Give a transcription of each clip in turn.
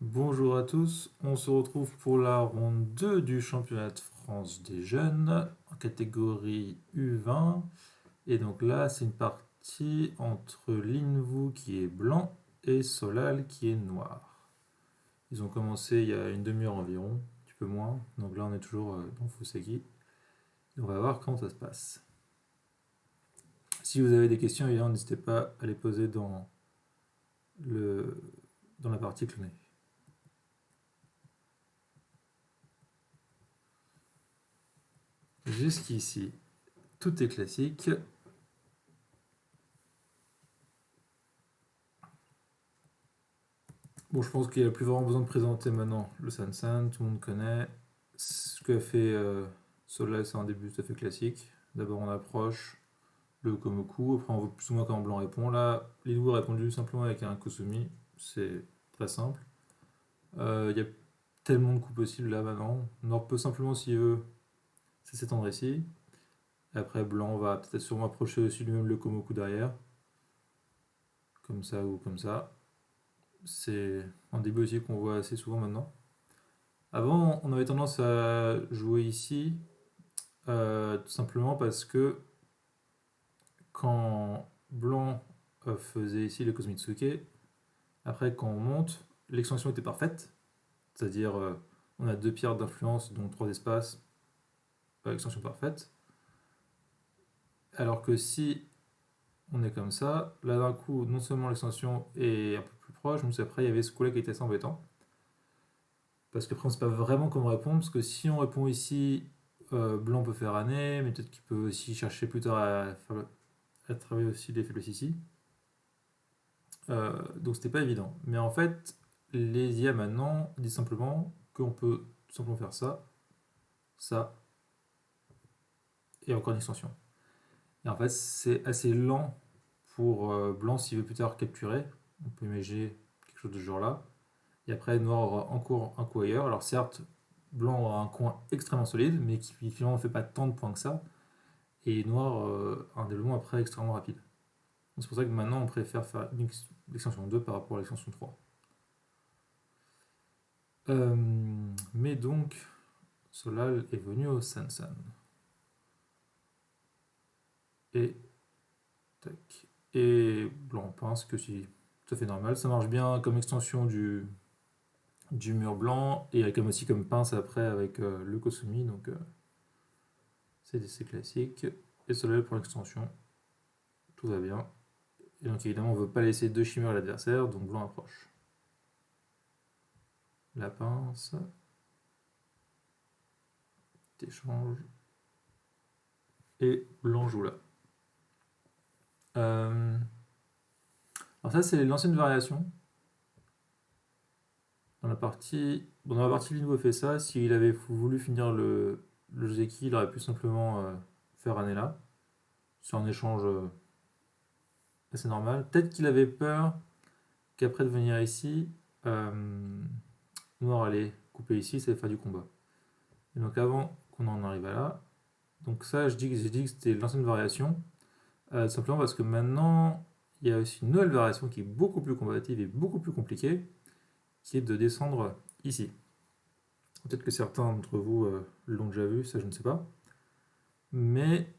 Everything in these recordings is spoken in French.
Bonjour à tous, on se retrouve pour la ronde 2 du championnat de France des jeunes en catégorie U20. Et donc là, c'est une partie entre Linvou qui est blanc et Solal qui est noir. Ils ont commencé il y a une demi-heure environ, un petit peu moins. Donc là, on est toujours dans Fuseki. Et on va voir comment ça se passe. Si vous avez des questions, évidemment, n'hésitez pas à les poser le, dans la partie clonée. Jusqu'ici, tout est classique. Bon, je pense qu'il n'y a plus vraiment besoin de présenter maintenant le Sansan, tout le monde connaît. Ce qu'a fait Soleil, c'est un début tout à fait classique. D'abord, on approche le Komoku, après, on voit plus ou moins comment Blanc répond. Là, Lilou a répondu simplement avec un Kosumi, c'est très simple. Il y a tellement de coups possibles là maintenant. Nord peut simplement, s'il veut, c'est s'étendre ici. Et après, Blanc va peut-être sûrement approcher aussi lui-même le Komoku derrière, comme ça ou comme ça. C'est un début aussi qu'on voit assez souvent maintenant. Avant, on avait tendance à jouer ici, tout simplement parce que quand Blanc faisait ici le Kozumitsuke, après quand on monte, l'extension était parfaite, c'est-à-dire on a deux pierres d'influence, dont trois espaces, extension parfaite. Alors que si on est comme ça, là d'un coup, non seulement l'extension est un peu plus proche, mais après il y avait ce coup-là qui était assez embêtant. Parce qu'après on ne sait pas vraiment comment répondre, parce que si on répond ici, Blanc peut faire année, mais peut-être qu'il peut aussi chercher plus tard à travailler aussi les faiblesses ici. Donc c'était pas évident. Mais en fait, les IA maintenant disent simplement qu'on peut tout simplement faire ça, ça, et encore une extension. Et en fait, c'est assez lent pour Blanc s'il veut plus tard capturer. On peut imaginer quelque chose de ce genre-là. Et après, Noir aura encore un coup ailleurs. Alors certes, Blanc aura un coin extrêmement solide, mais qui finalement ne fait pas tant de points que ça. Et Noir a un développement après extrêmement rapide. C'est pour ça que maintenant on préfère faire l'extension 2 par rapport à l'extension 3. Mais donc, Solal est venu au Sansan. Et tac. Et Blanc pense que c'est tout à fait normal. Ça marche bien comme extension du mur blanc et comme aussi comme pince après avec le Kosumi. Donc c'est classique. Et Solal pour l'extension. Tout va bien. Et donc évidemment on ne veut pas laisser deux chimères à l'adversaire, donc Blanc approche. La pince. Échange. Et Blanc joue là. Alors ça c'est l'ancienne variation. Dans la partie Lino a fait ça. S'il avait voulu finir le Zeki, il aurait pu simplement faire Anela. C'est un échange assez normal. Peut-être qu'il avait peur qu'après de venir ici, Noir allait couper ici, ça allait faire du combat. Et donc avant qu'on en arrive à là, donc ça j'ai dit que c'était l'ancienne variation, simplement parce que maintenant il y a aussi une nouvelle variation qui est beaucoup plus combative et beaucoup plus compliquée, qui est de descendre ici. Peut-être que certains d'entre vous l'ont déjà vu, ça je ne sais pas. Mais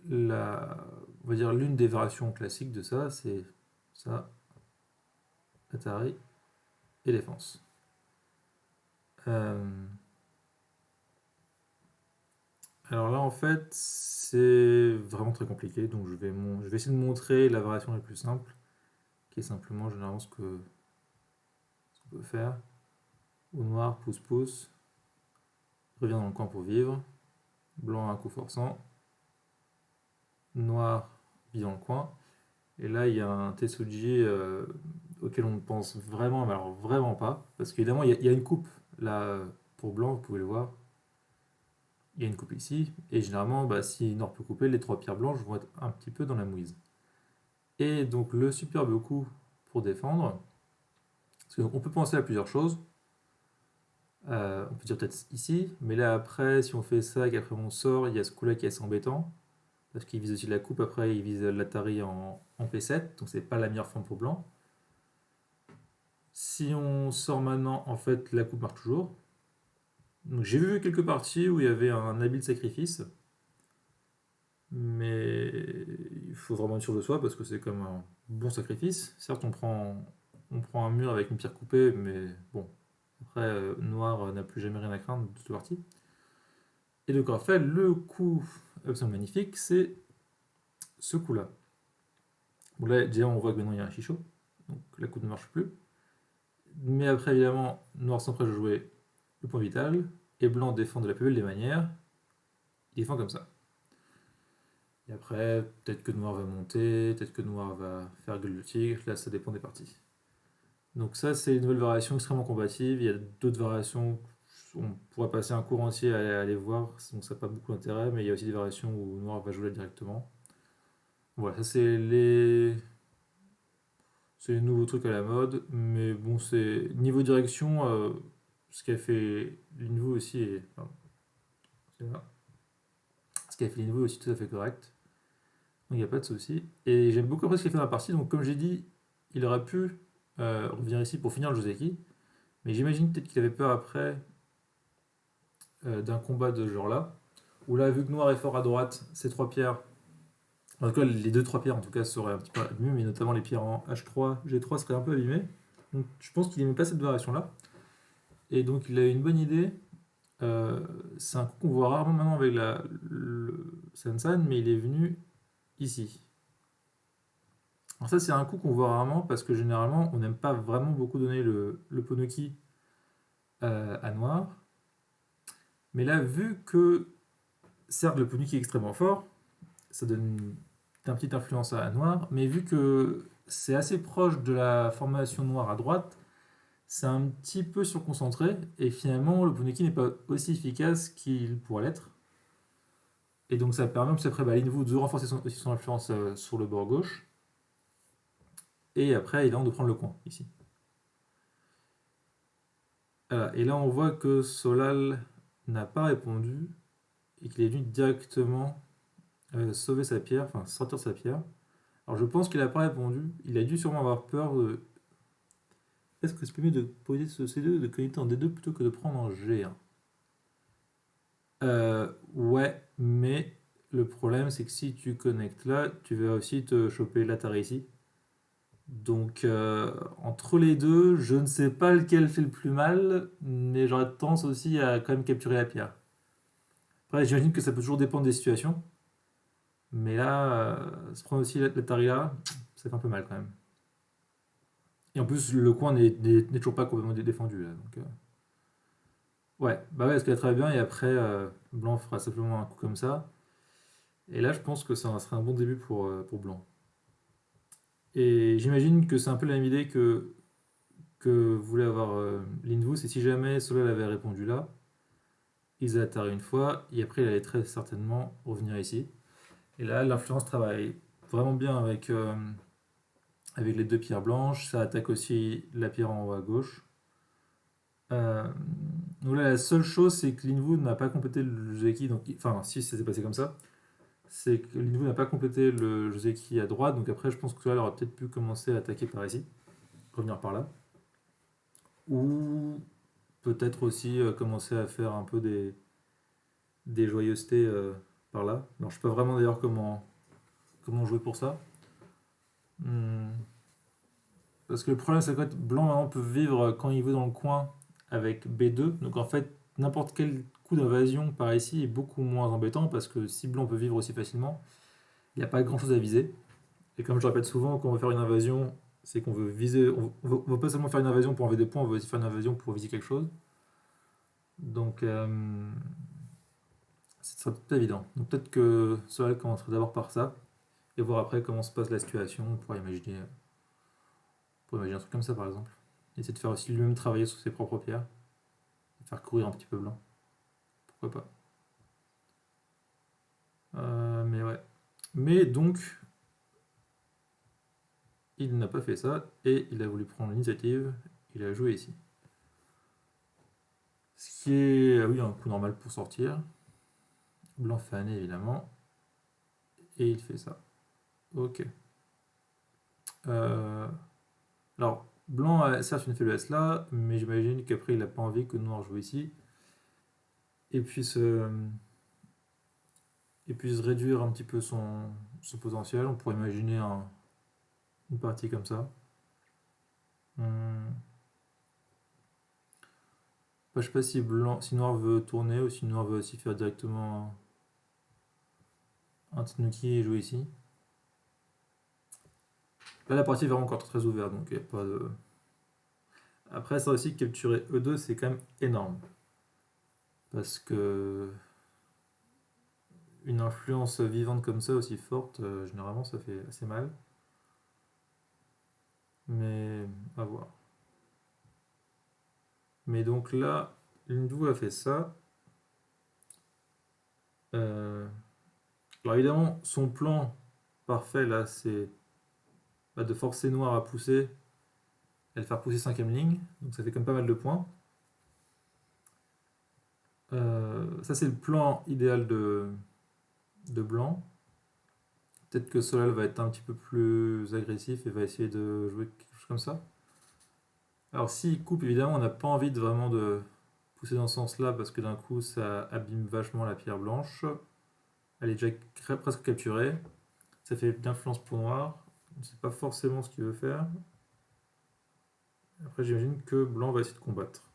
on va dire l'une des variations classiques de ça, c'est ça, Atari et défense. Euh, alors là, en fait, c'est vraiment très compliqué, donc je vais essayer de montrer la variation la plus simple, qui est simplement généralement ce qu'on peut faire. Au noir, pouce-pouce, revient dans le coin pour vivre, blanc un coup forçant, noir vit dans le coin, et là il y a un Tetsuji auquel on ne pense vraiment, mais alors vraiment pas, parce qu'évidemment il y a une coupe là pour blanc, vous pouvez le voir, il y a une coupe ici, et généralement bah, si Nord peut couper, les trois pierres blanches vont être un petit peu dans la mouise. Et donc le superbe coup pour défendre, parce qu'on peut penser à plusieurs choses, on peut dire peut-être ici, mais là après si on fait ça et qu'après on sort, il y a ce coup là qui est assez embêtant, parce qu'il vise aussi la coupe, après il vise l'Atari en P7, donc c'est pas la meilleure forme pour blanc. Si on sort maintenant, en fait, la coupe marche toujours. Donc j'ai vu quelques parties où il y avait un habile sacrifice, mais il faut vraiment être sûr de soi parce que c'est comme un bon sacrifice. Certes, on prend un mur avec une pierre coupée, mais bon, après, noir n'a plus jamais rien à craindre de cette partie. Et donc en fait, le coup absolument magnifique, c'est ce coup-là. Bon là, déjà, on voit que maintenant il y a un chichot, donc la coupe ne marche plus. Mais après, évidemment, noir s'empresse de jouer le point vital, et blanc défend de la plus belle des manières, il défend comme ça. Et après, peut-être que noir va monter, peut-être que noir va faire gueule de tigre, là ça dépend des parties. Donc ça, c'est une nouvelle variation extrêmement combative. Il y a d'autres variations, on pourrait passer un cours entier à les voir, donc ça n'a pas beaucoup d'intérêt, mais il y a aussi des variations où noir va jouer là directement. Voilà, ça c'est les nouveaux trucs à la mode, mais bon, c'est niveau direction, ce qu'a fait Linvo aussi est, pardon, c'est là. Ce qu'a fait Linvo est aussi tout à fait correct. Donc il n'y a pas de souci. Et j'aime beaucoup après ce qu'il a fait dans la partie. Donc comme j'ai dit, il aurait pu revenir ici pour finir le Joseki. Mais j'imagine peut-être qu'il avait peur après d'un combat de ce genre-là. Où là, vu que Noir est fort à droite, ces trois pierres, en tout cas les deux trois pierres en tout cas seraient un petit peu abîmées, mais notamment les pierres en H3, G3 seraient un peu abîmées. Donc je pense qu'il n'aimait pas cette variation-là. Et donc il a eu une bonne idée. C'est un coup qu'on voit rarement maintenant avec le Sansan, mais il est venu ici. Alors ça c'est un coup qu'on voit rarement parce que généralement on n'aime pas vraiment beaucoup donner le Ponoki à Noir. Mais là vu que certes le Ponoki est extrêmement fort, ça donne une petite influence à Noir, mais vu que c'est assez proche de la formation Noire à droite, c'est un petit peu surconcentré et finalement le Ponoki n'est pas aussi efficace qu'il pourrait l'être. Et donc ça permet après Linvu de renforcer aussi son influence sur le bord gauche. Et après, il est temps de prendre le coin, ici. Et là, on voit que Solal n'a pas répondu et qu'il est venu directement sauver sa pierre, enfin sortir sa pierre. Alors je pense qu'il n'a pas répondu. Il a dû sûrement avoir peur de. Est-ce que c'est mieux de poser ce C2, de connecter en D2 plutôt que de prendre en G1? Ouais, mais le problème c'est que si tu connectes là, tu vas aussi te choper l'Atari ici. Donc entre les deux, je ne sais pas lequel fait le plus mal, mais j'aurais tendance aussi à quand même capturer la pierre. Après, j'imagine que ça peut toujours dépendre des situations, mais là, se prendre aussi la Tarila, ça fait un peu mal quand même. Et en plus, le coin n'est toujours pas complètement défendu là. Donc, ouais, bah ouais, parce qu'elle est très bien, et après, Blanc fera simplement un coup comme ça. Et là, je pense que ça sera un bon début pour Blanc. Et j'imagine que c'est un peu la même idée que voulait avoir Linvu, c'est si jamais Solal avait répondu là, ils atterrent une fois, et après il allait très certainement revenir ici. Et là, l'influence travaille vraiment bien avec les deux pierres blanches, ça attaque aussi la pierre en haut à gauche. Euh, donc là, la seule chose, c'est que Linvu n'a pas complété le Joseki, donc, enfin, si ça s'est passé comme ça, c'est que Linvu n'a pas complété le Joseki à droite, donc après, je pense que Solal aurait peut-être pu commencer à attaquer par ici, revenir par là. Ou peut-être aussi commencer à faire un peu des joyeusetés par là. Alors, je sais pas vraiment d'ailleurs comment jouer pour ça. Hmm. Parce que le problème, c'est que blanc maintenant peut vivre quand il veut dans le coin avec B2. Donc en fait, n'importe quel coup d'invasion par ici est beaucoup moins embêtant parce que si blanc peut vivre aussi facilement, il n'y a pas grand chose à viser. Et comme je répète souvent, quand on veut faire une invasion, c'est qu'on veut viser. On veut pas seulement faire une invasion pour enlever des points, on veut aussi faire une invasion pour viser quelque chose. Donc ce sera tout évident. Donc peut-être que cela commencerait d'abord par ça et voir après comment se passe la situation pour imaginer un truc comme ça par exemple. Essayer de faire aussi lui-même travailler sur ses propres pierres et faire courir un petit peu blanc. Pourquoi pas. Mais ouais. Mais donc, il n'a pas fait ça et il a voulu prendre l'initiative. Il a joué ici. Ce qui est, oui, un coup normal pour sortir. Blanc fait année évidemment. Et il fait ça. Ok. Alors, blanc a certes une faiblesse là, mais j'imagine qu'après il n'a pas envie que noir joue ici et puisse réduire un petit peu son potentiel. On pourrait imaginer une partie comme ça. Hum, je sais pas si noir veut tourner ou si noir veut aussi faire directement un Tanuki et jouer ici. Là, la partie est vraiment encore très ouverte, donc il n'y a pas de. Après, ça aussi, capturer E2, c'est quand même énorme. Parce que une influence vivante comme ça, aussi forte, généralement, ça fait assez mal. Mais à voir. Mais donc là, Lindou a fait ça. Euh, Alors évidemment, son plan parfait là, c'est de forcer Noir à pousser et le faire pousser cinquième ligne. Donc ça fait quand même pas mal de points. Ça c'est le plan idéal de Blanc. Peut-être que Solal va être un petit peu plus agressif et va essayer de jouer quelque chose comme ça. Alors s'il coupe, évidemment, on n'a pas envie de vraiment de pousser dans ce sens-là parce que d'un coup ça abîme vachement la pierre blanche. Elle est déjà presque capturée. Ça fait d'influence pour Noir. On ne sait pas forcément ce qu'il veut faire. Après j'imagine que Blanc va essayer de combattre.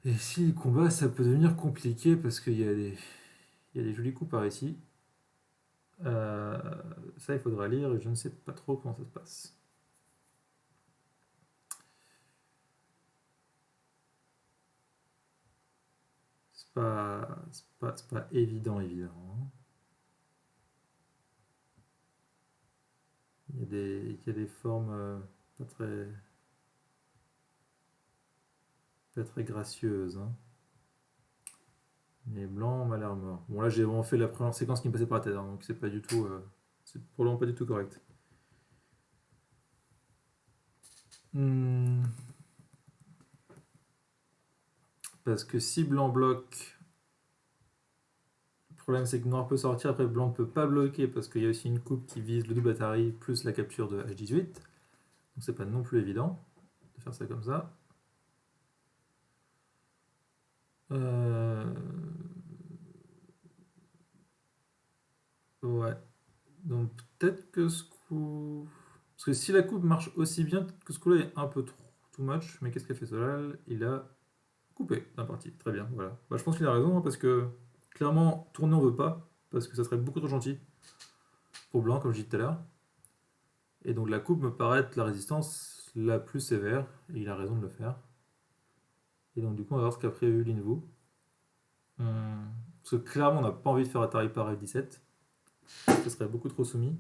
Et s'il combat, ça peut devenir compliqué parce qu'il y a des jolis coups par ici. Euh, Ça, il faudra lire et je ne sais pas trop comment ça se passe. C'est pas évident, évidemment. Il y a des formes pas très gracieuses, hein. Mais blanc m'a l'air mort. Bon, là, j'ai vraiment fait la première séquence qui me passait par la tête, hein, donc c'est pas du tout. C'est probablement pas du tout correct. Hmm, Parce que si blanc bloque, le problème c'est que noir peut sortir, après blanc ne peut pas bloquer parce qu'il y a aussi une coupe qui vise le double Atari plus la capture de H18. Donc c'est pas non plus évident de faire ça comme ça. Euh, Ouais. Donc peut-être que ce coup. Parce que si la coupe marche aussi bien, peut-être que ce coup-là est un peu trop too much. Mais qu'est-ce qu'a fait Solal? Il a coupé la partie. Très bien, voilà. Je pense qu'il a raison, hein, parce que clairement, tourner on veut pas. Parce que ça serait beaucoup trop gentil pour blanc, comme je disais tout à l'heure. Et donc la coupe me paraît être la résistance la plus sévère. Et il a raison de le faire. Et donc du coup, on va voir ce qu'a prévu Linvu. Parce que clairement, on n'a pas envie de faire Atari par F17. Ce serait beaucoup trop soumis.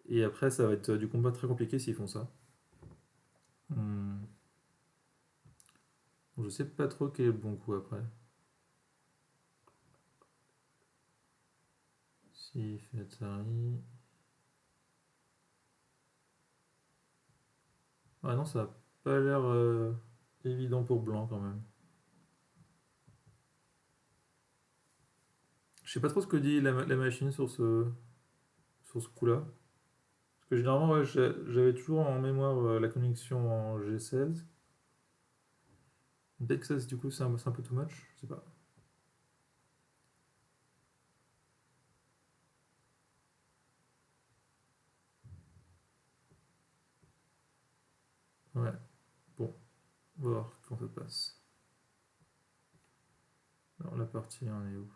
Et après, ça va être du combat très compliqué s'ils font ça. Hmm. Je sais pas trop quel est le bon coup après. S'il fait Atari. Ah non, ça a pas l'air évident pour blanc quand même. Je sais pas trop ce que dit la machine sur ce coup-là. Parce que généralement, ouais, j'avais toujours en mémoire la connexion en G16. Peut-être que ça, du coup, c'est un peu too much. Je sais pas. Ouais, bon, on va voir comment ça se passe. Alors, la partie, on est où?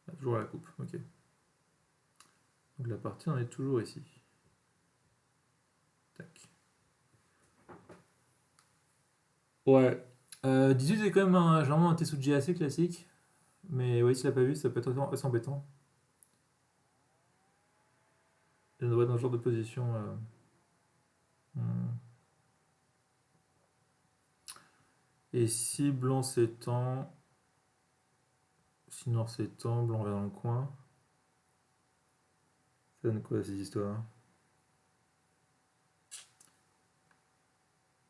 Ah, toujours à la coupe, ok. Donc la partie, on est toujours ici. Tac. Ouais. 18 est quand même généralement un Tetsuji assez classique. Mais oui, s'il l'a pas vu, ça peut être assez embêtant. Il doit être dans ce genre de position. Hmm. Et si blanc s'étend, si noir s'étend, blanc va dans le coin. Ça donne quoi ces histoires?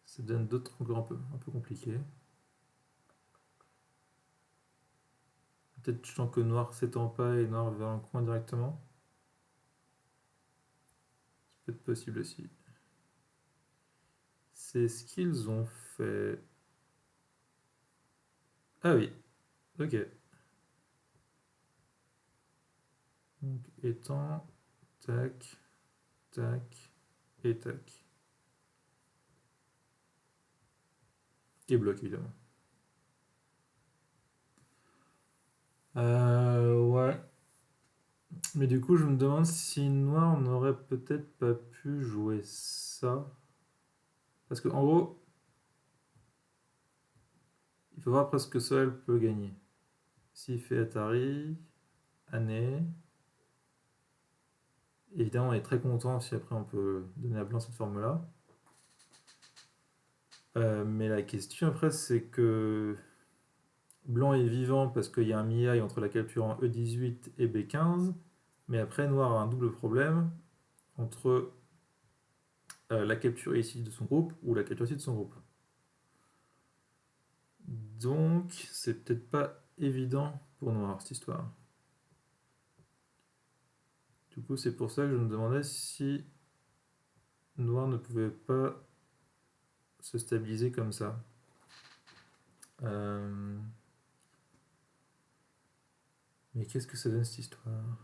Ça donne d'autres encore un peu compliqués. Peut-être je sens que noir s'étend pas et noir va dans le coin directement. Ça peut-être possible aussi. C'est ce qu'ils ont fait. Ah oui, ok. Donc étant, tac, tac, et tac. Et bloc évidemment. Ouais. Mais du coup, je me demande si noir, on n'aurait peut-être pas pu jouer ça. Parce qu'en gros, il faut voir après ce que Sol peut gagner. S'il fait Atari, année. Évidemment, on est très content si après on peut donner à blanc cette forme-là. Mais la question après, c'est que blanc est vivant parce qu'il y a un MIAI entre la capture en E18 et B15. Mais après, noir a un double problème entre la capture ici de son groupe ou la capture ici de son groupe. Donc, c'est peut-être pas évident pour noir cette histoire. Du coup, c'est pour ça que je me demandais si noir ne pouvait pas se stabiliser comme ça. Mais qu'est-ce que ça donne cette histoire?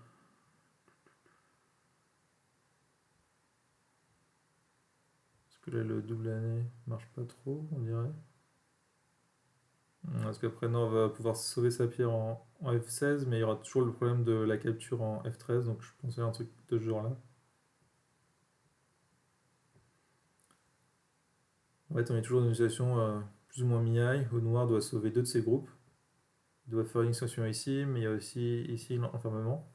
Parce que là, le double année marche pas trop, on dirait. Parce qu'après, Noir va pouvoir sauver sa pierre en F16, mais il y aura toujours le problème de la capture en F13, donc je pensais à un truc de ce genre-là. En fait, on est toujours dans une situation plus ou moins mi-high, où Noir doit sauver deux de ses groupes. Il doit faire une extension ici, mais il y a aussi ici l'enfermement.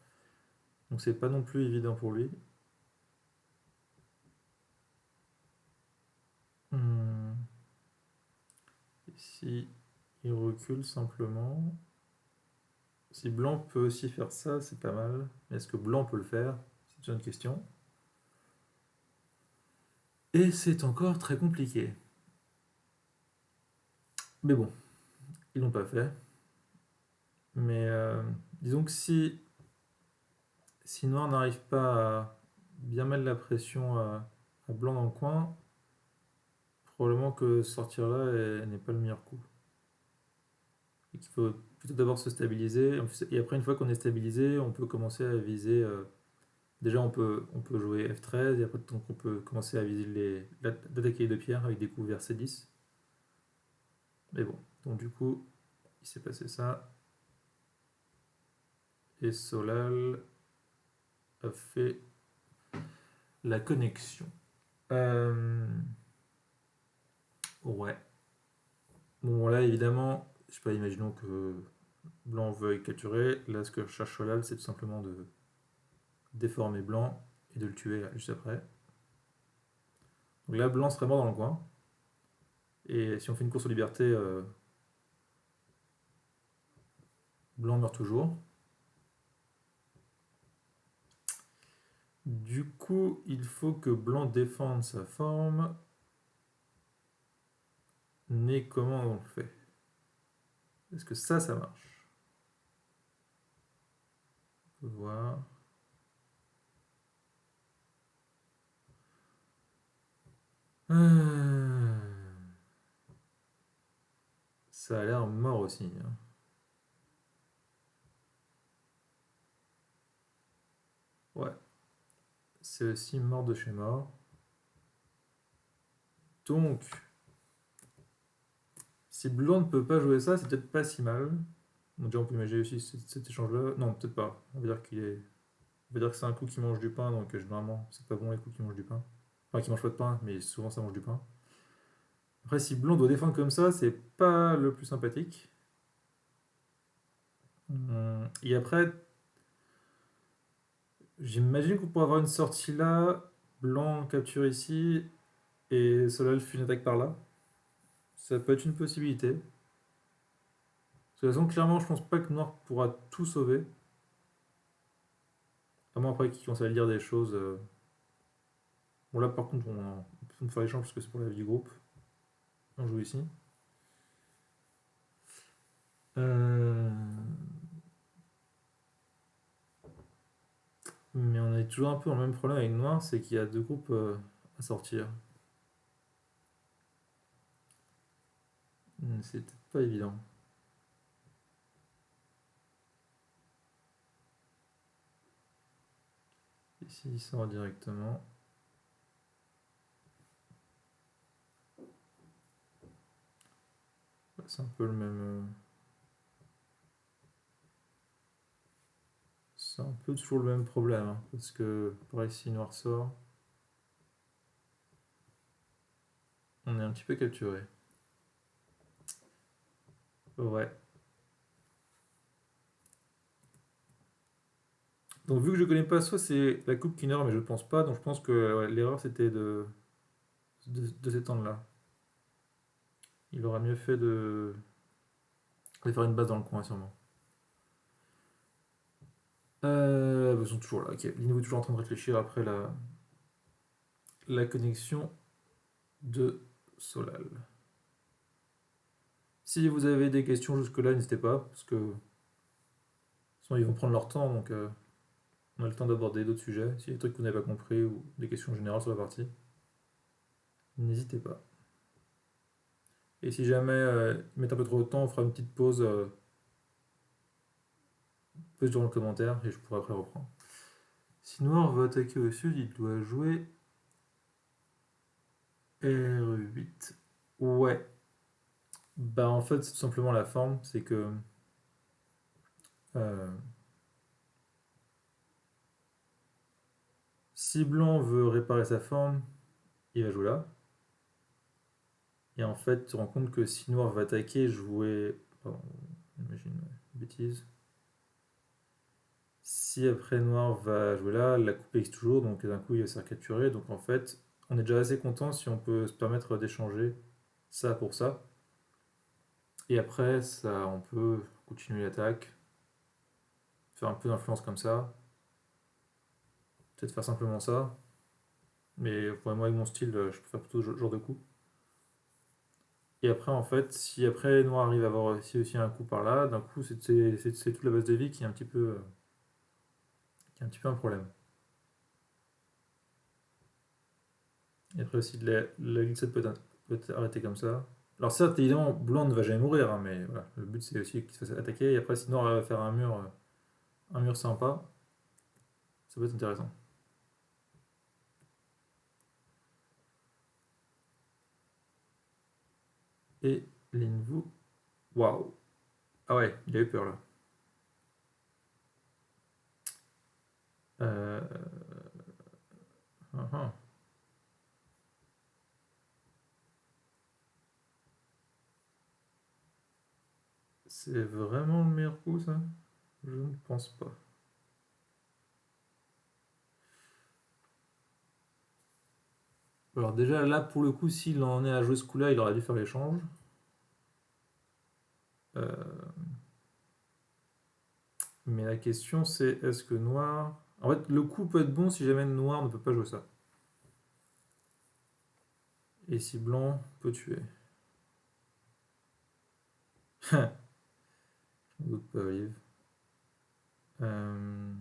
Donc c'est pas non plus évident pour lui. Hmm. Ici, il recule simplement. Si blanc peut aussi faire ça, c'est pas mal. Mais est-ce que blanc peut le faire? C'est déjà une question. Et c'est encore très compliqué. Mais bon, ils l'ont pas fait. Mais disons que si noir n'arrive pas à bien mettre la pression à blanc dans le coin, probablement que sortir là n'est pas le meilleur coup. Et qu'il faut plutôt d'abord se stabiliser. Et après, une fois qu'on est stabilisé, on peut commencer à viser. Déjà, on peut jouer F13 et après, donc, on peut commencer à viser d'attaquer les deux pierres avec des coups vers C10. Mais bon, donc du coup, il s'est passé ça. Et Solal a fait la connexion. Ouais. Bon, là, évidemment, je sais pas, imaginons que blanc veuille capturer. Là, ce que cherche Solal, c'est tout simplement de déformer blanc et de le tuer juste après. Donc là, blanc serait mort dans le coin. Et si on fait une course aux libertés, blanc meurt toujours. Du coup, il faut que blanc défende sa forme. Mais comment on le fait? Est-ce que ça marche? On peut voir. Euh, Ça a l'air mort aussi, hein. Ouais, c'est aussi mort de chez mort. Donc, si blanc ne peut pas jouer ça, c'est peut-être pas si mal. Donc déjà, on peut imaginer aussi cet échange-là. Non, peut-être pas. On va dire qu'il est. On va dire que c'est un coup qui mange du pain, donc généralement, c'est pas bon les coups qui mangent du pain. Enfin, qui mangent pas de pain, mais souvent ça mange du pain. Après, si blanc doit défendre comme ça, c'est pas le plus sympathique. Et après, j'imagine qu'on pourrait avoir une sortie là, blanc capture ici, et Solal fait une attaque par là. Ça peut être une possibilité. De toute façon, clairement, je pense pas que Noir pourra tout sauver. À moins après qu'il commence à lire des choses. Bon, là, par contre, on peut faire l'échange parce que c'est pour la vie du groupe. On joue ici. Euh, Mais on est toujours un peu dans le même problème avec noir, c'est qu'il y a deux groupes à sortir. C'est peut-être pas évident. Ici, il sort directement. C'est un peu le même. C'est un peu toujours le même problème, hein, parce que pareil, si noir sort, on est un petit peu capturé. Ouais. Donc vu que je connais pas, soit c'est la coupe qui nord, mais je pense pas, donc je pense que ouais, l'erreur c'était de s'étendre là. Il aurait mieux fait de faire une base dans le coin, sûrement. Ils sont toujours là, ok. Lino est toujours en train de réfléchir après la connexion de Solal. Si vous avez des questions jusque-là, n'hésitez pas, parce que sinon ils vont prendre leur temps, donc on a le temps d'aborder d'autres sujets. S'il y a des trucs que vous n'avez pas compris ou des questions générales sur la partie, n'hésitez pas. Et si jamais ils mettent un peu trop de temps, on fera une petite pause dans le commentaire et je pourrai après reprendre. Si Noir veut attaquer au sud, il doit jouer R8. Ouais. Bah en fait, c'est tout simplement la forme, c'est que euh, si Blanc veut réparer sa forme, il va jouer là. Et en fait, tu te rends compte que si Noir va attaquer, jouer. Pardon, imagine, ouais, bêtise. Si après Noir va jouer là, la coupe X toujours, donc d'un coup il va se faire capturer. Donc en fait, on est déjà assez content si on peut se permettre d'échanger ça pour ça. Et après, ça, on peut continuer l'attaque, faire un peu d'influence comme ça, peut-être faire simplement ça. Mais pour moi, avec mon style, je peux faire plutôt ce genre de coup. Et après, en fait, si après Noir arrive à avoir aussi un coup par là, d'un coup, c'est toute la base de vie qui est un petit peu un problème. Et après aussi, la glissade peut être arrêtée comme ça. Alors certes, évidemment, Blanc ne va jamais mourir, hein, mais voilà, le but c'est aussi qu'il se fasse attaquer. Et après, si Noir arrive à faire un mur sympa, ça peut être intéressant. Et Linvu, waouh. Ah ouais, il a eu peur là. Euh, uh -huh. C'est vraiment le meilleur coup ça? Je ne pense pas. Alors déjà là pour le coup s'il en est à jouer ce coup là il aurait dû faire l'échange. Euh, mais la question c'est est-ce que Noir... En fait le coup peut être bon si jamais Noir ne peut pas jouer ça. Et si Blanc peut tuer. D'autres peuvent vivre. Euh,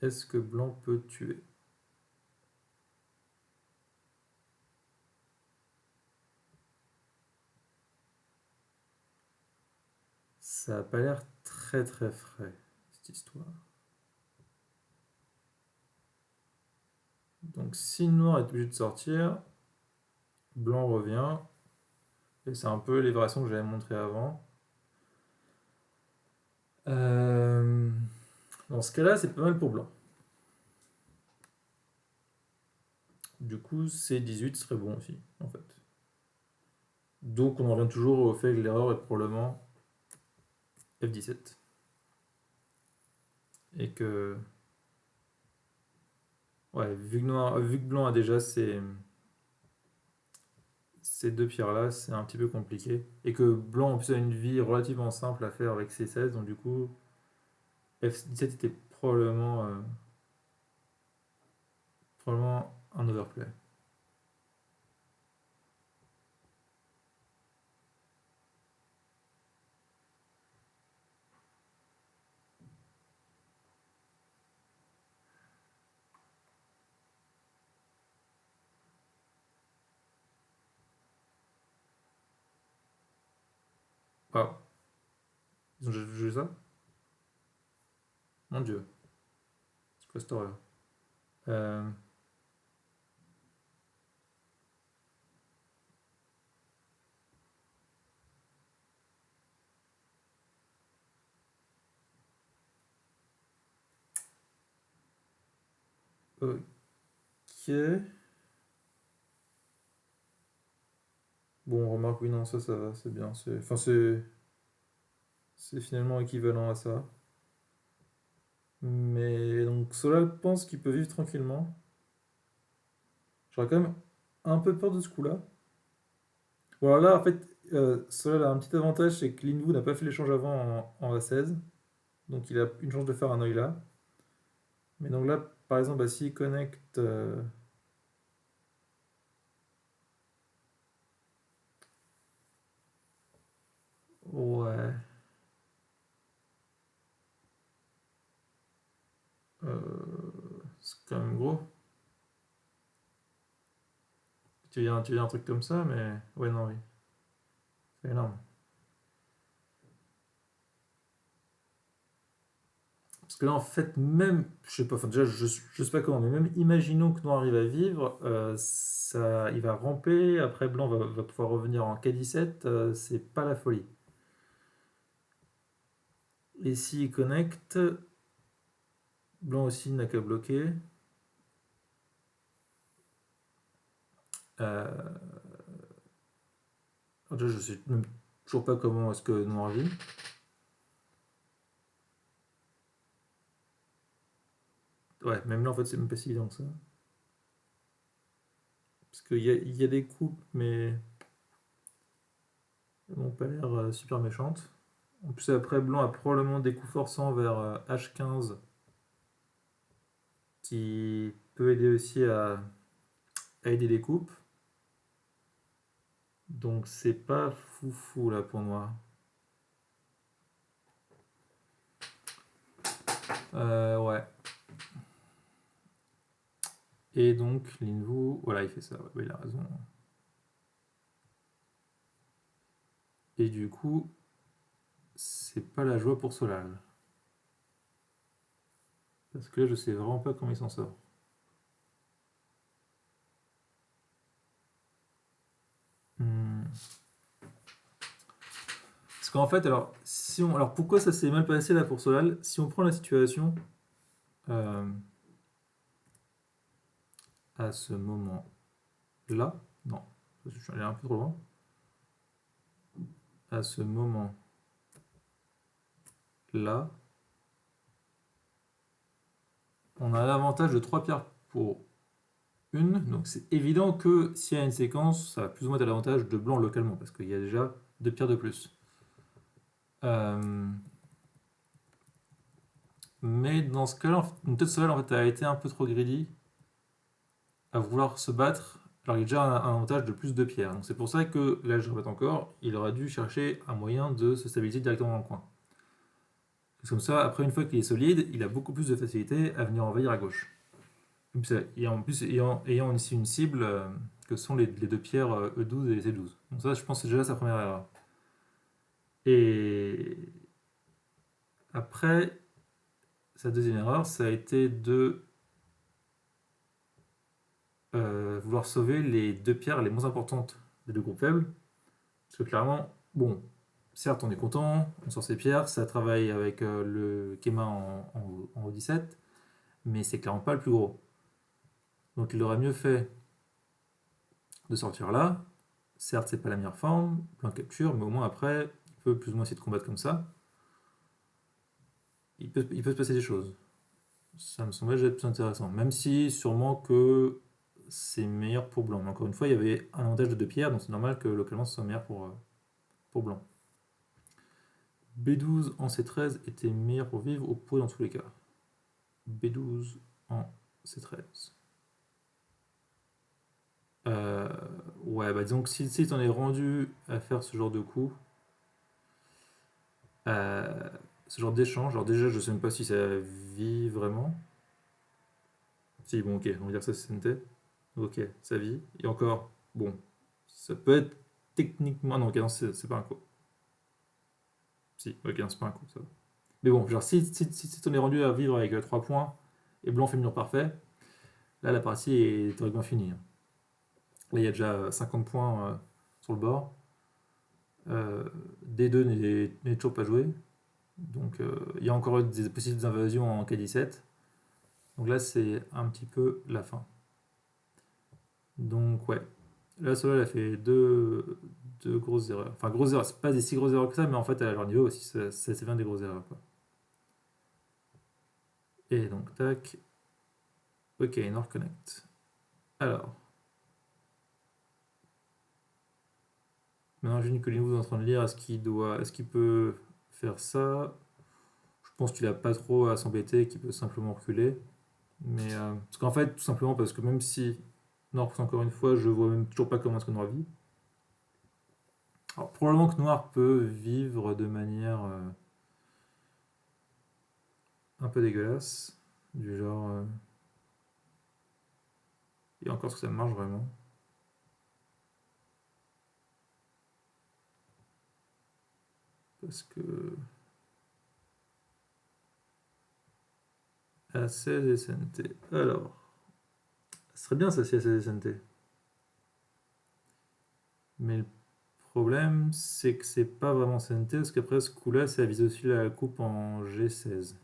est-ce que Blanc peut tuer? Ça a pas l'air très très frais cette histoire. Donc si Noir est obligé de sortir, Blanc revient. Et c'est un peu les variations que j'avais montrées avant. Euh, dans ce cas-là, c'est pas mal pour Blanc. Du coup, C18 serait bon aussi, en fait. Donc on en revient toujours au fait que l'erreur est probablement F17. Et que, ouais, vu que Blanc a déjà ces deux pierres-là, c'est un petit peu compliqué. Et que Blanc en plus a une vie relativement simple à faire avec C16, donc du coup, F17 était probablement un overplay. Ah, ils ont déjà joué ça? Mon Dieu, c'est quoi cette horreur? Euh, ok. Bon, remarque, oui, non, ça va, c'est bien. Enfin, c'est finalement équivalent à ça. Mais donc, Solal pense qu'il peut vivre tranquillement. J'aurais quand même un peu peur de ce coup-là. Bon, alors là, en fait, Solal a un petit avantage, c'est que Linwu n'a pas fait l'échange avant en A16. Donc, il a une chance de faire un œil là. Mais donc là, par exemple, bah, s'il connecte. Ouais. C'est quand même gros. Tu veux dire un truc comme ça, mais. Ouais, non, oui. C'est énorme. Parce que là, en fait, même. Je sais pas, enfin, déjà, je sais pas comment, mais même imaginons que Noir arrive à vivre, ça, il va ramper, après Blanc va pouvoir revenir en K17, c'est pas la folie. Et s'il connecte, Blanc aussi n'a qu'à bloquer. Euh, Déjà, je sais même toujours pas comment est-ce que Noir vit. Ouais, même là, en fait, c'est même pas si évident que ça. Parce qu'il y a des coupes, mais elles n'ont pas l'air super méchantes. En plus, après, Blanc a probablement des coups forçants vers H15 qui peut aider aussi à aider les coupes. Donc, c'est pas foufou là pour Noir. Ouais. Et donc, Linvu, voilà, il fait ça. Ouais, il a raison. Et du coup, c'est pas la joie pour Solal. Parce que là, je sais vraiment pas comment il s'en sort. Hmm. Parce qu'en fait, alors, alors pourquoi ça s'est mal passé là pour Solal? Si on prend la situation euh, à ce moment-là, non, je suis allé un peu trop loin. À ce moment-là, on a l'avantage de 3 pierres pour une, donc c'est évident que s'il y a une séquence, ça va plus ou moins être à l'avantage de blanc localement, parce qu'il y a déjà 2 pierres de plus. Euh, mais dans ce cas-là, peut-être Solal en fait, a été un peu trop greedy à vouloir se battre, alors il a déjà un avantage de plus de pierres. Donc c'est pour ça que, là je répète encore, il aurait dû chercher un moyen de se stabiliser directement dans le coin. Comme ça, après une fois qu'il est solide, il a beaucoup plus de facilité à venir envahir à gauche. Et en plus, ayant ici une cible que sont les deux pierres E12 et C12. Donc ça, je pense que c'est déjà sa première erreur. Et après, sa deuxième erreur, ça a été de vouloir sauver les deux pierres les moins importantes des deux groupes faibles. Parce que clairement, bon, certes, on est content, on sort ses pierres, ça travaille avec le Kema en O17, mais c'est clairement pas le plus gros. Donc il aurait mieux fait de sortir là. Certes, c'est pas la meilleure forme, plein capture, mais au moins après, il peut plus ou moins essayer de combattre comme ça. Il peut se passer des choses. Ça me semblait déjà plus intéressant. Même si, sûrement que c'est meilleur pour blanc. Mais encore une fois, il y avait un avantage de deux pierres, donc c'est normal que localement ce soit meilleur pour blanc. B12 en C13 était meilleur pour vivre au pot dans tous les cas. B12 en C13. Euh, ouais, bah disons que si t'en es rendu à faire ce genre de coup, euh, ce genre d'échange, alors déjà je sais même pas si ça vit vraiment. Si, bon ok, on va dire que ça c'est NT. Ok, ça vit. Et encore, bon, ça peut être techniquement... Non, ok, non, c'est pas un coup. Si, ok, non, c'est pas un coup, ça va. Mais bon, genre, si t'en es rendu à vivre avec 3 points et blanc fait mur parfait, là, la partie est théoriquement finie, hein. Là, il y a déjà 50 points sur le bord. D2 n'est toujours pas joué. Donc, il y a encore des possibilités d'invasion en K17. Donc là, c'est un petit peu la fin. Donc, ouais. Là, Solo, elle a fait deux grosses erreurs. Enfin, grosses erreurs, c'est pas des si grosses erreurs que ça, mais en fait, à leur niveau aussi, c'est bien des grosses erreurs, quoi. Et donc, tac. Ok, Nord Connect. Alors, maintenant, j'ai une colline, vous êtes en train de lire. Est-ce qu'il peut faire ça? Je pense qu'il a pas trop à s'embêter, qu'il peut simplement reculer. Mais, parce qu'en fait, tout simplement parce que même si Nord pousse encore une fois, je vois même toujours pas comment est-ce que Noir vit. Alors, probablement que Noir peut vivre de manière un peu dégueulasse. Du genre. Et encore, est-ce que ça marche vraiment? Parce que. A16 SNT. Alors. Ce serait bien ça si A16 SNT. Mais le problème, c'est que c'est pas vraiment SNT, parce qu'après ce coup-là, ça vise aussi la coupe en G16.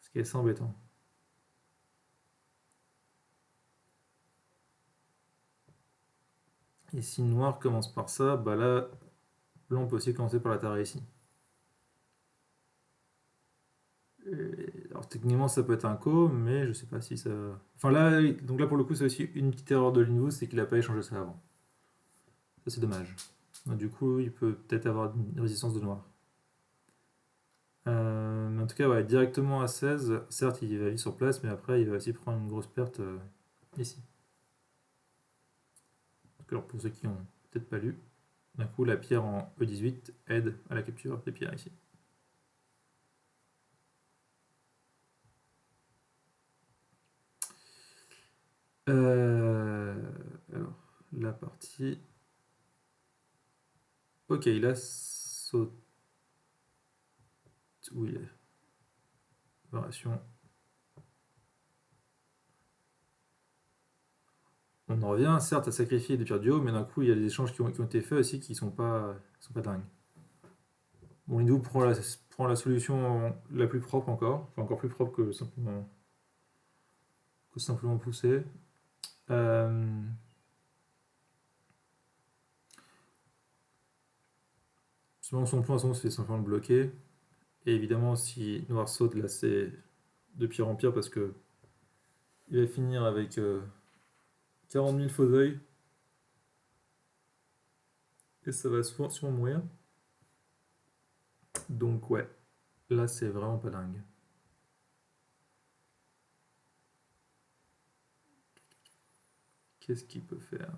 Ce qui est assez embêtant. Et si noir commence par ça, bah là, blanc peut aussi commencer par la Tara ici. Alors techniquement ça peut être un co, mais je sais pas si ça. Enfin là, donc là pour le coup c'est aussi une petite erreur de Linvo, c'est qu'il a pas échangé ça avant. Ça c'est dommage. Donc, du coup il peut peut-être avoir une résistance de noir. Mais en tout cas ouais, directement à 16, certes il va vivre sur place, mais après il va aussi prendre une grosse perte ici. Donc, alors pour ceux qui ont peut-être pas lu, d'un coup la pierre en E18 aide à la capture des pierres ici. Euh, alors, la partie. Ok, il a sauté. Où il est? Variation. On en revient, certes, à sacrifier des pierres du haut, mais d'un coup, il y a des échanges qui ont été faits aussi qui sont pas dingues. Bon, Lindou prend la solution la plus propre encore, enfin encore plus propre que simplement pousser. Euh, Selon son plan, c'est simplement le bloquer. Et évidemment, si Noir saute, là, c'est de pire en pire parce que il va finir avec 40 000 faux oeils et ça va sûrement mourir. Donc, ouais, là, c'est vraiment pas dingue. Qu'est-ce qu'il peut faire?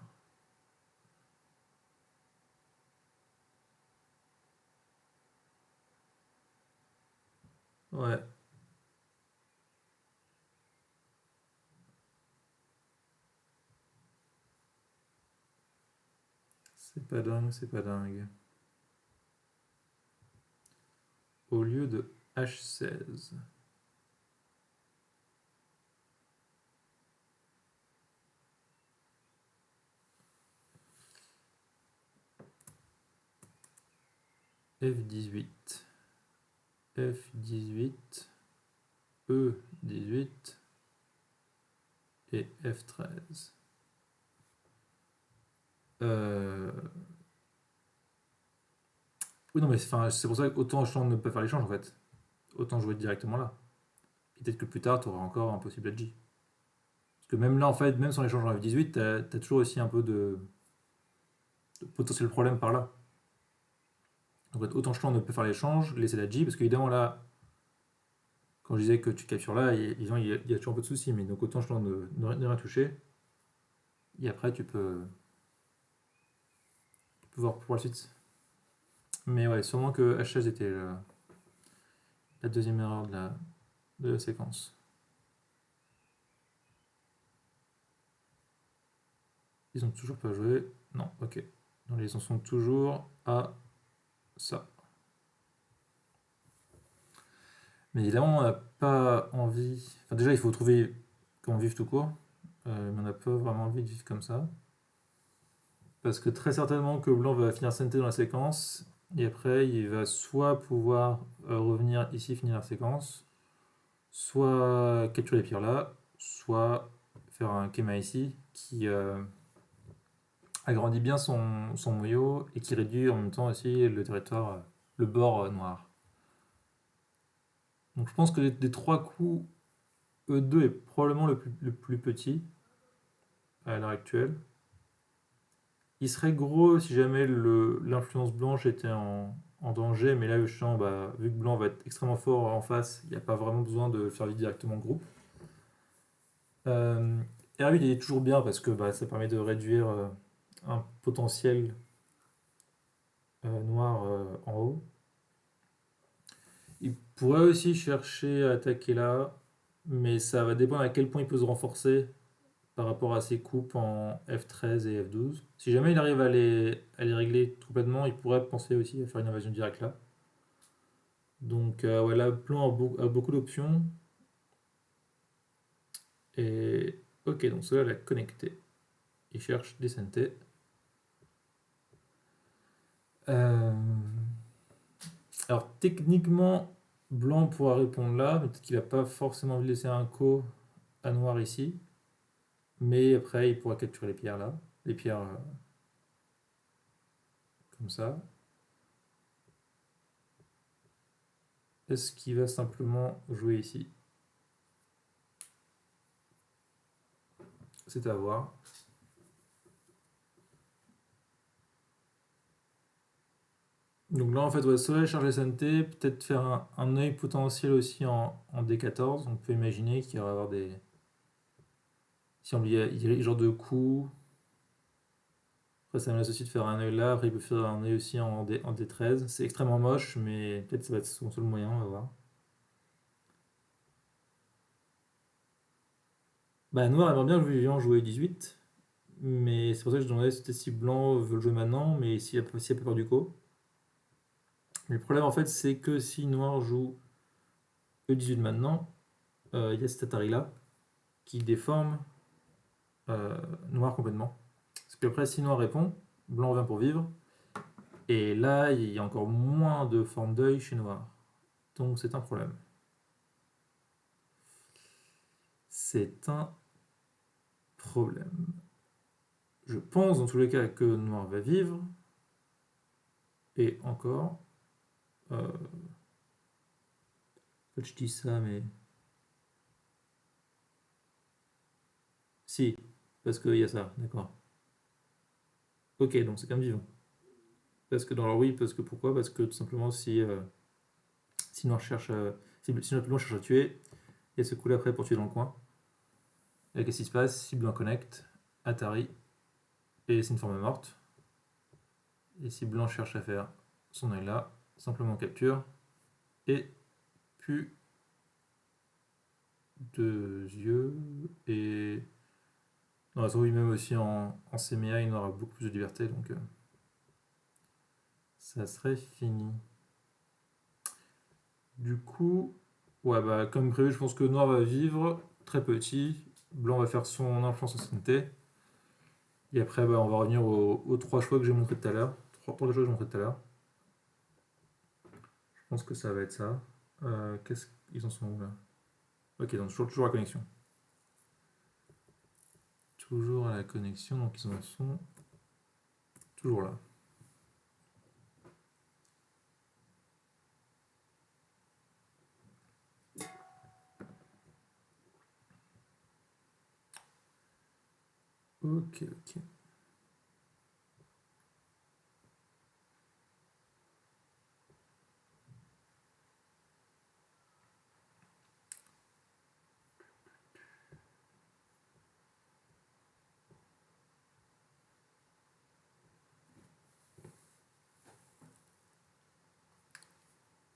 Ouais, c'est pas dingue, c'est pas dingue. Au lieu de H16. F18, F18, E18 et F13. Euh... Oui, non, mais c'est pour ça qu'autant je tente de ne pas faire l'échange en fait. Autant jouer directement là. Et peut-être que plus tard, tu auras encore un possible edgy. Parce que même là, en fait, même sans l'échange en F18, t'as toujours aussi un peu de potentiel problème par là. Donc autant je tente de ne pas faire l'échange, laisser la G, parce qu'évidemment là, quand je disais que tu captures là, il y a toujours un peu de soucis, mais donc autant je tente de ne rien toucher. Et après, tu peux voir pour la suite. Mais ouais, sûrement que H16 était la deuxième erreur de la séquence. Ils ont toujours pas joué. Non, ok. Donc ils en sont toujours à ça. Mais évidemment, on n'a pas envie. Enfin, déjà, il faut trouver comment vivre tout court. Mais on n'a pas vraiment envie de vivre comme ça. Parce que très certainement que blanc va finir santé dans la séquence. Et après, il va soit pouvoir revenir ici, finir la séquence, soit capturer les pierres là, soit faire un Kema ici qui agrandit bien son noyau et qui réduit en même temps aussi le territoire, le bord noir. Donc je pense que des trois coups, E2 est probablement le plus petit à l'heure actuelle. Il serait gros si jamais l'influence blanche était en danger, mais là, justement, bah, vu que blanc va être extrêmement fort en face, il n'y a pas vraiment besoin de faire vivre directement le groupe. Euh, R8 il est toujours bien parce que bah, ça permet de réduire un potentiel noir en haut. Il pourrait aussi chercher à attaquer là, mais ça va dépendre à quel point il peut se renforcer par rapport à ses coupes en F13 et F12. Si jamais il arrive à les régler complètement, il pourrait penser aussi à faire une invasion directe là. Donc ouais, là, plan a beaucoup d'options. Et ok, donc cela l'a connecté. Il cherche des SNT. Euh, Alors techniquement, blanc pourra répondre là, mais peut-être qu'il n'a pas forcément envie de laisser un co à noir ici. Mais après, il pourra capturer les pierres là. Les pierres comme ça. Est-ce qu'il va simplement jouer ici? C'est à voir. Donc là, en fait, ouais, soleil charge SNT, peut-être faire un œil potentiel aussi en D14. On peut imaginer qu'il va y avoir des. Si on lui a, il y a les genres de coups. Après, ça me laisse aussi de faire un œil là. Après, il peut faire un œil aussi en D13. C'est extrêmement moche, mais peut-être ça va être son seul moyen, on va voir. Bah, noir aimerait bien jouer 18. Mais c'est pour ça que je demandais si blanc veut le jouer maintenant, mais s'il a pas peur du co. Mais le problème, en fait, c'est que si noir joue E18 maintenant, il y a cet Atari là qui déforme noir complètement. Parce qu'après, si noir répond, blanc revient pour vivre. Et là, il y a encore moins de forme d'œil chez noir. Donc c'est un problème. C'est un problème. Je pense dans tous les cas que noir va vivre. Et encore. En fait, je dis ça, mais. Si, parce qu'il y a ça, d'accord. Ok, donc c'est quand même vivant. Parce que dans leur oui, parce que pourquoi? Parce que tout simplement, si noir cherche si notre blanc cherche à tuer, il y a ce coup là après pour tuer dans le coin. Et qu'est-ce qui se passe? Si blanc connecte, Atari, et c'est une forme morte. Et si blanc cherche à faire son œil là, simplement capture, et plus de yeux, et. Dans la oui, même aussi en CMA, il aura beaucoup plus de liberté, donc ça serait fini. Du coup, ouais, bah, comme prévu, je pense que noir va vivre, très petit, blanc va faire son influence en santé, et après, bah, on va revenir aux trois choix que j'ai montré tout à l'heure. Trois choix que j'ai montré tout à l'heure. Je pense que ça va être ça. Qu'est-ce qu'ils en sont où là? Ok, donc toujours la connexion. Toujours à la connexion, donc ils en sont toujours là. Ok, ok.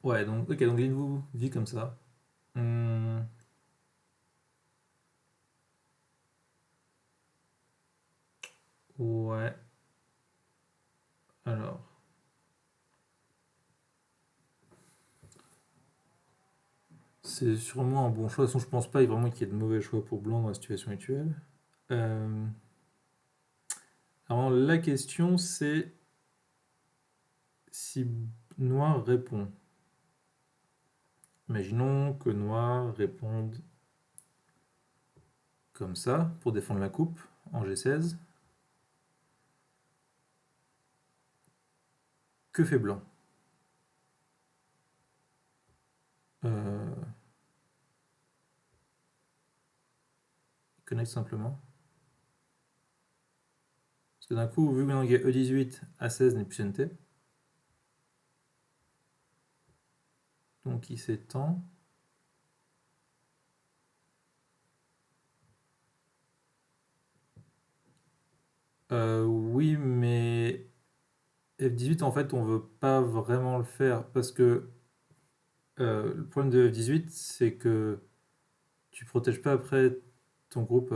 Ouais, donc, ok, donc vous vit comme ça. Hum, ouais, alors. c'est sûrement un bon choix. De toute façon, je pense pas vraiment qu'il y ait de mauvais choix pour blanc dans la situation actuelle. Euh, alors la question c'est si noir répond. Imaginons que noir réponde comme ça pour défendre la coupe en G16. Que fait blanc? euh, Il connecte simplement. Parce que d'un coup, vu que maintenant il y a E18, A16 n'est plus NT. Donc il s'étend. Oui, mais F18, en fait, on veut pas vraiment le faire parce que le problème de F18, c'est que tu protèges pas après ton groupe.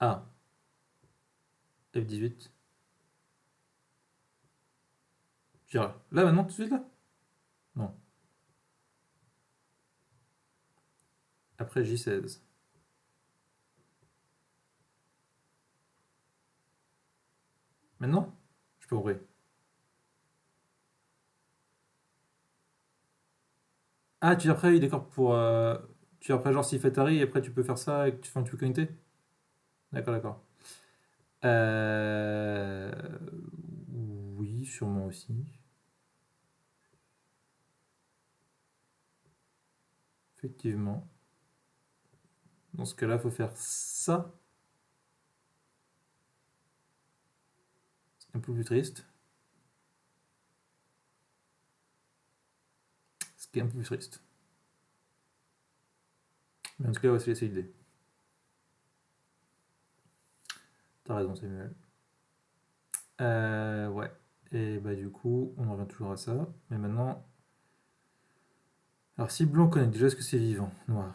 Ah, F18. Je dirais, là maintenant, tout de suite là? Non. Après J16. Maintenant? Je peux ouvrir. Ah, tu dis après, oui, d'accord, pour. Tu dis après, genre, s'il fait Tari, et après tu peux faire ça et que tu peux connecter? D'accord, d'accord. Euh, Oui, sûrement aussi. Effectivement. Dans ce cas-là, il faut faire ça. C'est un peu plus triste. Ce qui est un peu plus triste. Mais en tout cas, ouais, c'est l'idée. T'as raison, Samuel. Ouais. Et bah du coup, on en revient toujours à ça. Mais maintenant... Alors si blanc connecte, déjà est-ce que c'est vivant? Noir.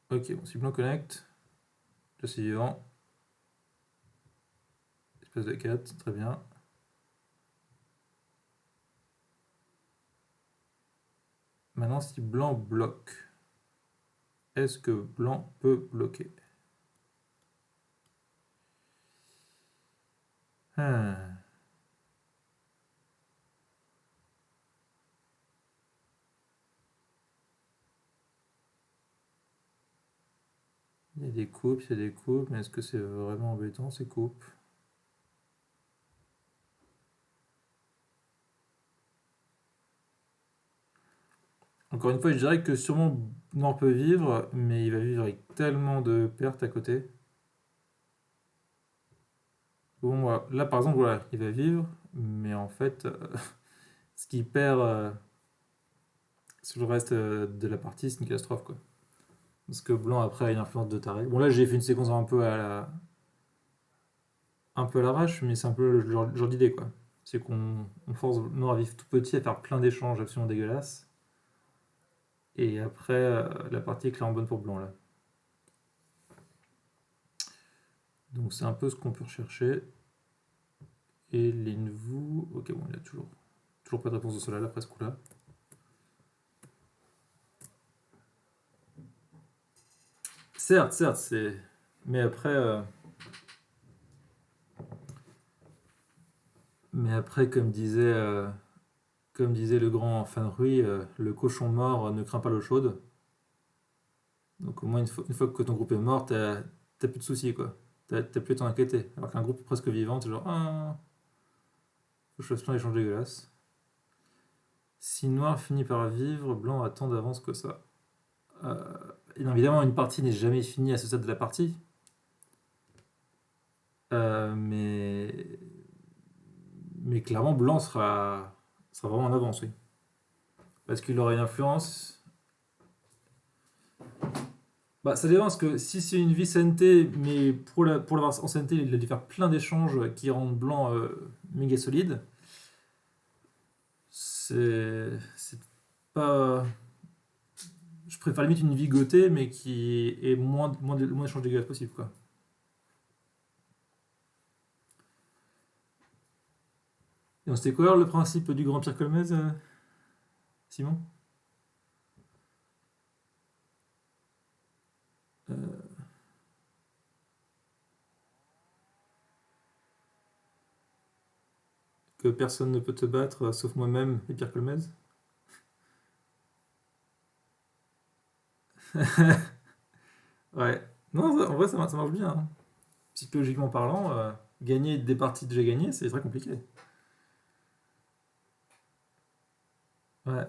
Ok, bon, si blanc connecte, déjà c'est vivant. Espèce de 4, très bien. Maintenant, si blanc bloque, est-ce que blanc peut bloquer? Ah. Il y a des coupes, il y a des coupes, mais est-ce que c'est vraiment embêtant ces coupes? Encore une fois, je dirais que sûrement Noir peut vivre, mais il va vivre avec tellement de pertes à côté. Bon, voilà. Là par exemple, voilà, il va vivre, mais en fait, ce qu'il perd sur le reste de la partie, c'est une catastrophe quoi. Parce que Blanc après a une influence de taré. Bon, là j'ai fait une séquence un peu à l'arrache, mais c'est un peu le genre d'idée quoi. C'est qu'on force Noir à vivre tout petit, à faire plein d'échanges absolument dégueulasses. Et après, la partie est clairement bonne pour Blanc là. Donc c'est un peu ce qu'on peut rechercher. Et Linvu, ok bon, il y a toujours pas de réponse de cela après ce coup-là. Certes, certes, c'est. Mais après, comme disait le grand Fan Rui, le cochon mort ne craint pas l'eau chaude. Donc au moins une fois que ton groupe est mort, t'as plus de soucis quoi. T'as plus à t'en inquiéter. Alors qu'un groupe presque vivant, c'est genre ah, faut que je fasse plein d'échanges dégueulasses. Si noir finit par vivre, blanc a tant d'avance que ça. Euh, Évidemment, une partie n'est jamais finie à ce stade de la partie. Mais clairement, blanc sera vraiment en avance, oui. Parce qu'il aura une influence. Bah, ça dépend, parce que si c'est une vie CNT, mais pour l'avoir en CNT, il a dû faire plein d'échanges qui rendent blanc méga solide. C'est pas. Je préfère limite une vie gotée, mais qui est moins d'échanges dégueulasses possible, quoi. Et on c'était quoi alors, le principe du grand Pierre Colmez, Simon? Euh, que personne ne peut te battre sauf moi-même et Pierre Colmez? Ouais. Non, en vrai, ça marche bien, hein. Psychologiquement parlant, gagner des parties déjà gagnées, c'est très compliqué. Ouais,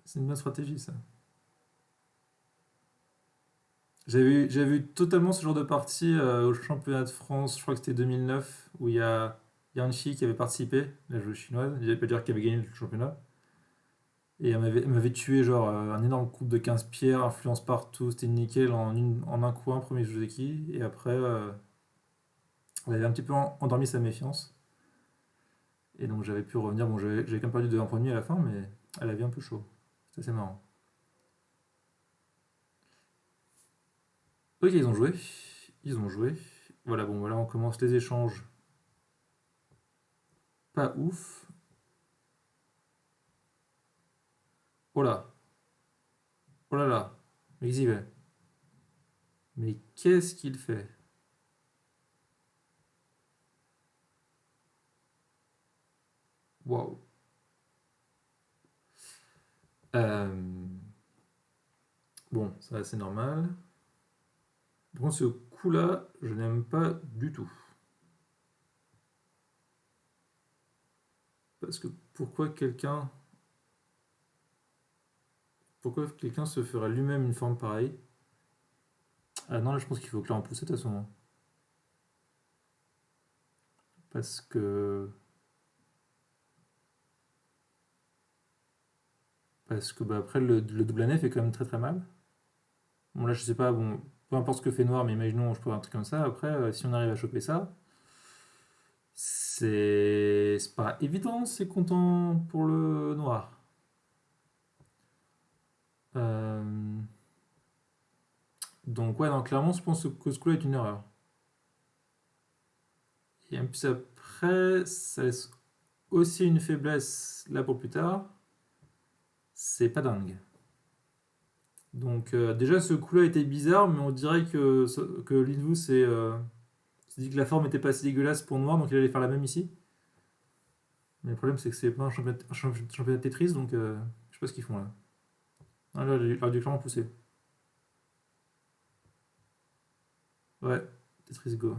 c'est une bonne stratégie, ça. J'avais vu totalement ce genre de partie au championnat de France, je crois que c'était 2009, où il y a une fille qui avait participé, la joueuse chinoise, il n'y pas dire qu'elle avait gagné le championnat. Et elle m'avait tué, genre, un énorme coup de 15 pierres, influence partout, c'était nickel en un coin, premier jeu qui. Et après, elle avait un petit peu endormi sa méfiance. Et donc j'avais pu revenir. Bon, j'avais quand même perdu de 1 point de à la fin, mais elle avait un peu chaud. C'était assez marrant. Ok, ils ont joué. Ils ont joué. Voilà, bon, voilà, on commence les échanges. Pas ouf. Oh là, oh là là. Mais qu'est-ce qu'il fait? Mais qu'est-ce qu'il fait? Waouh. Euh, Bon, ça c'est normal. Par contre, ce coup-là, je n'aime pas du tout. Parce que pourquoi quelqu'un se ferait lui-même une forme pareille? Ah non, là je pense qu'il faut clairement pousser de toute façon. Parce que bah, après le double année fait quand même très très mal. Bon là je sais pas, bon, peu importe ce que fait Noir, mais imaginons je peux avoir un truc comme ça. Après, si on arrive à choper ça, c'est pas évident, c'est content pour le Noir. Euh, donc ouais, non, clairement je pense que ce coup-là est une erreur. Et en plus après, ça laisse aussi une faiblesse là pour plus tard, c'est pas dingue. Donc déjà ce coup-là était bizarre, mais on dirait que Lindvu s'est dit que la forme était pas si dégueulasse pour Noir, donc il allait faire la même ici. Mais le problème c'est que c'est pas un championnat de Tetris, donc je sais pas ce qu'ils font là. Ah, là, il aurait dû clairement pousser. Ouais, Tetris Go.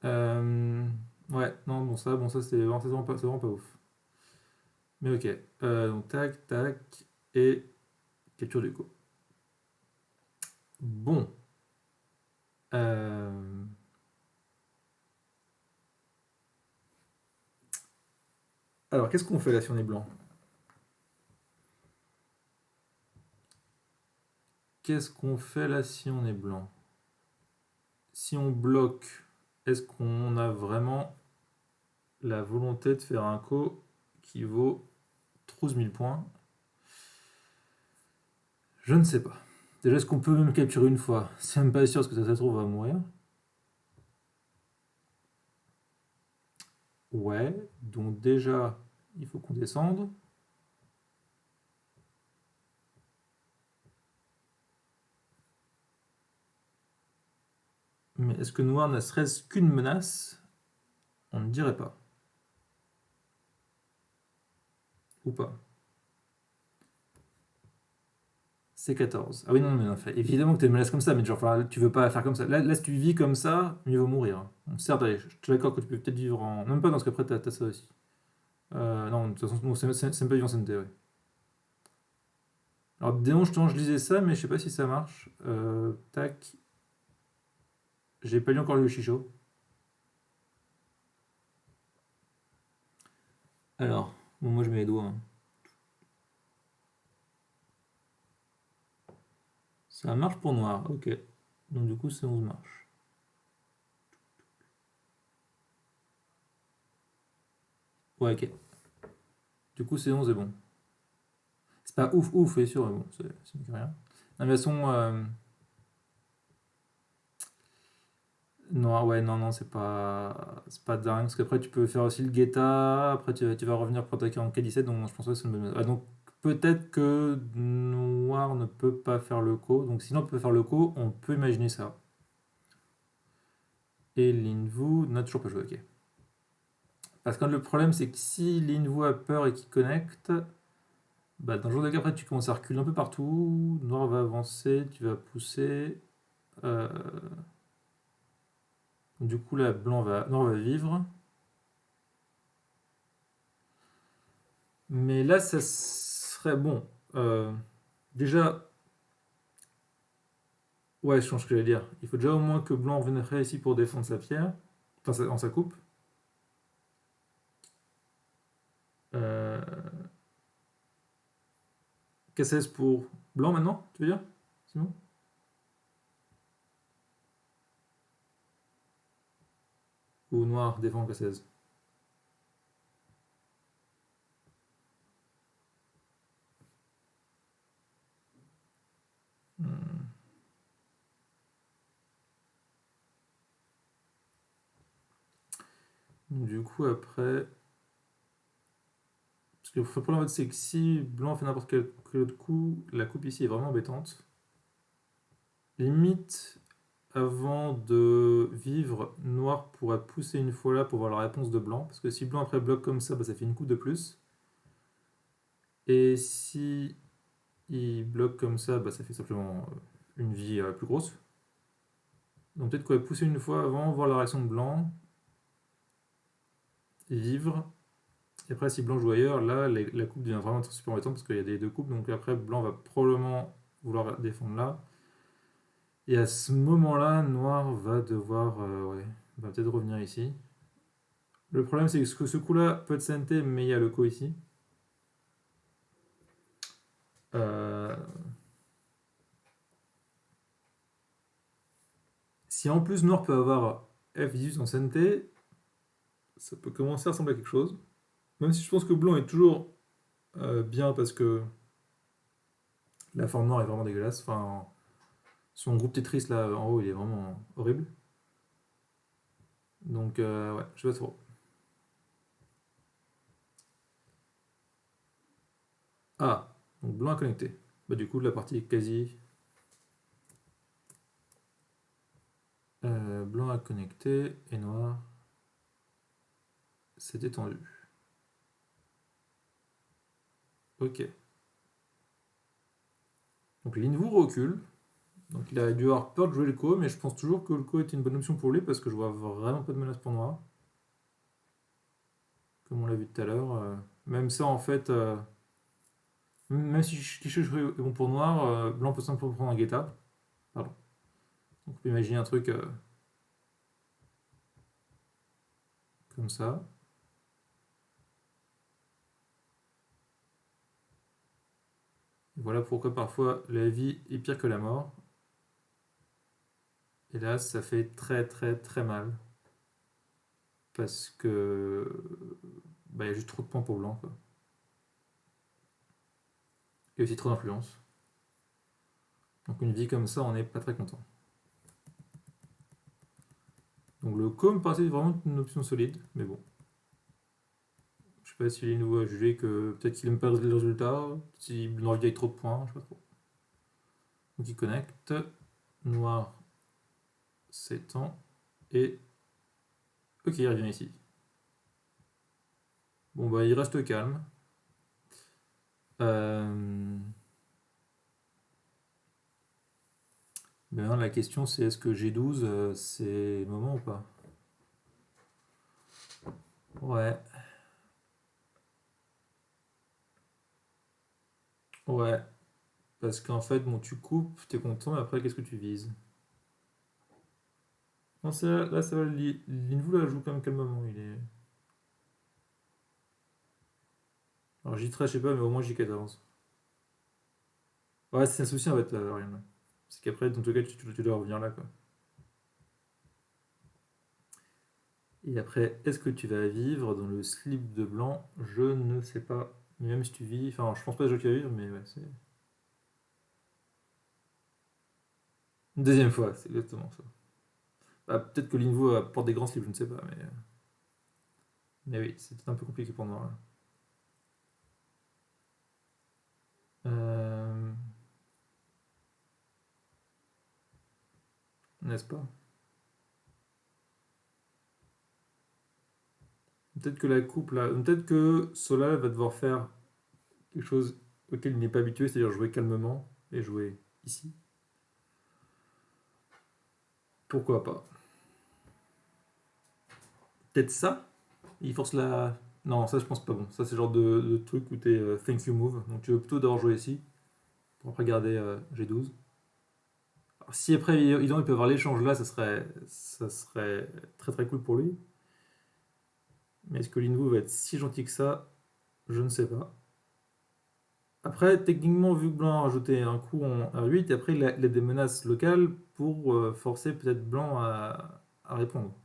Euh, ouais, non, bon ça c'est vraiment pas ouf. Mais ok, donc tac, tac, et capture du coup. Bon, euh, alors qu'est-ce qu'on fait là si on est blanc? Qu'est-ce qu'on fait là si on est blanc? Si on bloque, est-ce qu'on a vraiment la volonté de faire un co qui vaut 12 000 points? Je ne sais pas. Déjà, est-ce qu'on peut même capturer une fois? C'est même pas sûr, parce que ça se trouve, on va mourir. Ouais, donc déjà, il faut qu'on descende. Mais est-ce que noir ne serait-ce qu'une menace? On ne dirait pas. Ou pas. C'est 14. Ah oui, non, mais non, évidemment que tu es une menace comme ça, mais genre, enfin, tu veux pas faire comme ça. Là, si tu vis comme ça, mieux vaut mourir. Bon, certes, allez, je suis d'accord que tu peux peut-être vivre en. Même pas, dans ce qu'après, t'as ça aussi. Non, de toute façon, non, c'est même pas vivre en santé, ouais. Alors, je lisais ça, mais je sais pas si ça marche. Tac. J'ai pas lu encore le Yoshicho. Alors, bon, moi je mets les doigts, hein. Ça marche pour noir, ok. Donc du coup, c'est 11 marches. Ouais, ok. Du coup, c'est 11 et bon. C'est pas ouf, ouf, c'est sûr, mais bon, c'est mieux que rien. Non, mais de toute façon, Non, ouais, non, non, c'est pas dingue. Parce qu'après, tu peux faire aussi le guetta. Après, tu vas revenir pour attaquer en K17. Donc, je pense pas que c'est une bonne méthode. Ah, donc, peut-être que noir ne peut pas faire le co. Donc, sinon, on peut faire le co. On peut imaginer ça. Et Linvu n'a toujours pas joué, ok. Parce que le problème, c'est que si Linvu a peur et qu'il connecte, bah, dans le jour de cas, après, tu commences à reculer un peu partout. Noir va avancer, tu vas pousser. Euh, du coup, là, noir va vivre. Mais là, ça serait bon. Euh, déjà, ouais, je change ce que j'allais dire. Il faut déjà au moins que blanc revienne ici pour défendre sa pierre. Enfin, en sa coupe. Euh, K16 pour blanc maintenant, tu veux dire? Simon? Ou noir défend K16? Hmm. Du coup, après. Parce que le problème, en fait, c'est que si blanc fait n'importe quel autre coup, la coupe ici est vraiment embêtante. Limite, avant de vivre, noir pourrait pousser une fois là pour voir la réponse de blanc. Parce que si blanc après bloque comme ça, bah, ça fait une coupe de plus. Et si il bloque comme ça, bah, ça fait simplement une vie plus grosse. Donc peut-être quoi, pousser une fois avant, voir la réaction de blanc, et vivre. Et après, si blanc joue ailleurs, là, la coupe devient vraiment super embêtante parce qu'il y a des deux coupes. Donc après, blanc va probablement vouloir défendre là. Et à ce moment-là, noir va devoir, ouais, va peut-être revenir ici. Le problème, c'est que ce coup-là peut être senté, mais il y a le co ici. Euh, Si en plus noir peut avoir F18 en senté, ça peut commencer à ressembler à quelque chose. Même si je pense que blanc est toujours bien parce que la forme noire est vraiment dégueulasse. Enfin, son groupe Tetris là en haut, il est vraiment horrible. Donc, ouais, je sais pas trop. Ah, donc blanc à connecté. Bah, du coup, la partie est quasi. Blanc à connecté et noir, c'est étendu. Ok. Donc, Linvu recule. Donc, il a dû avoir peur de jouer le co, mais je pense toujours que le co était une bonne option pour lui parce que je vois vraiment pas de menace pour noir. Comme on l'a vu tout à l'heure. Même ça, en fait, même si Kichou est bon pour noir, blanc peut simplement prendre un guetta. Pardon. Donc, on peut imaginer un truc comme ça. Et voilà pourquoi parfois la vie est pire que la mort. Et là, ça fait très très très mal. Parce que bah, il y a juste trop de points pour blanc, quoi. Et aussi trop d'influence. Donc une vie comme ça, on n'est pas très content. Donc le com paraissait vraiment une option solide, mais bon. Je sais pas si les nouveaux a jugé que peut-être qu'il aime pas le résultat, si blanc avec trop de points, je sais pas trop. Donc il connecte, noir s'étend, et ok, il revient ici. Bon bah il reste calme. Euh, Maintenant la question c'est est-ce que G12 c'est le moment ou pas? Ouais, ouais. Parce qu'en fait, bon, tu coupes, t'es content, mais après, qu'est-ce que tu vises? Non, là, ça va, Linvou, là, joue quand même calmement. Il est. Alors, J13, je sais pas, mais au moins J14. Ouais, c'est un souci, en fait, là, Ariane. C'est qu'après, dans tout cas, tu dois revenir là, quoi. Et après, est-ce que tu vas vivre dans le slip de blanc? Je ne sais pas. Mais même si tu vis. Enfin, je pense pas que tu vas vivre, mais ouais, c'est. Une deuxième fois, c'est exactement ça. Bah, peut-être que l'invo apporte des grands slips, je ne sais pas, mais oui, c'est peut-être un peu compliqué pour moi, là. Euh, N'est-ce pas? Peut-être que la coupe là, peut-être que Solal va devoir faire quelque chose auquel il n'est pas habitué, c'est-à-dire jouer calmement et jouer ici. Pourquoi pas? Peut-être ça? Il force la. Non, ça je pense pas bon. Ça c'est le genre de truc où t'es thank you move. Donc tu veux plutôt d'abord jouer ici pour après garder G12. Alors, si après il peut avoir l'échange là, ça serait très très cool pour lui. Mais est-ce que Linvo va être si gentil que ça? Je ne sais pas. Après, techniquement, vu que Blanc a rajouté un coup en R8, et après il a des menaces locales pour forcer peut-être Blanc à répondre.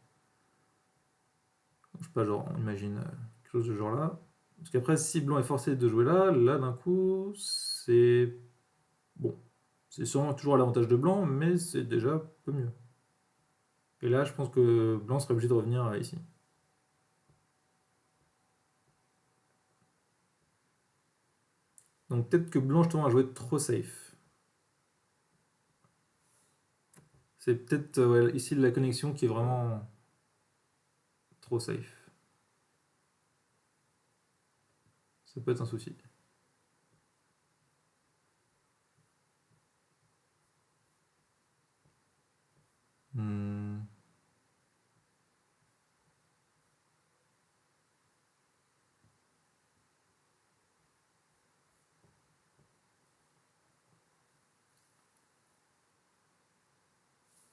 Je sais pas, genre, on imagine quelque chose de genre là. Parce qu'après, si Blanc est forcé de jouer là, là d'un coup, c'est. Bon. C'est sûrement toujours à l'avantage de Blanc, mais c'est déjà un peu mieux. Et là, je pense que Blanc serait obligé de revenir ici. Donc peut-être que Blanc, justement, a joué trop safe. C'est peut-être ouais, ici la connexion qui est vraiment trop safe. Ça peut être un souci. Hmm.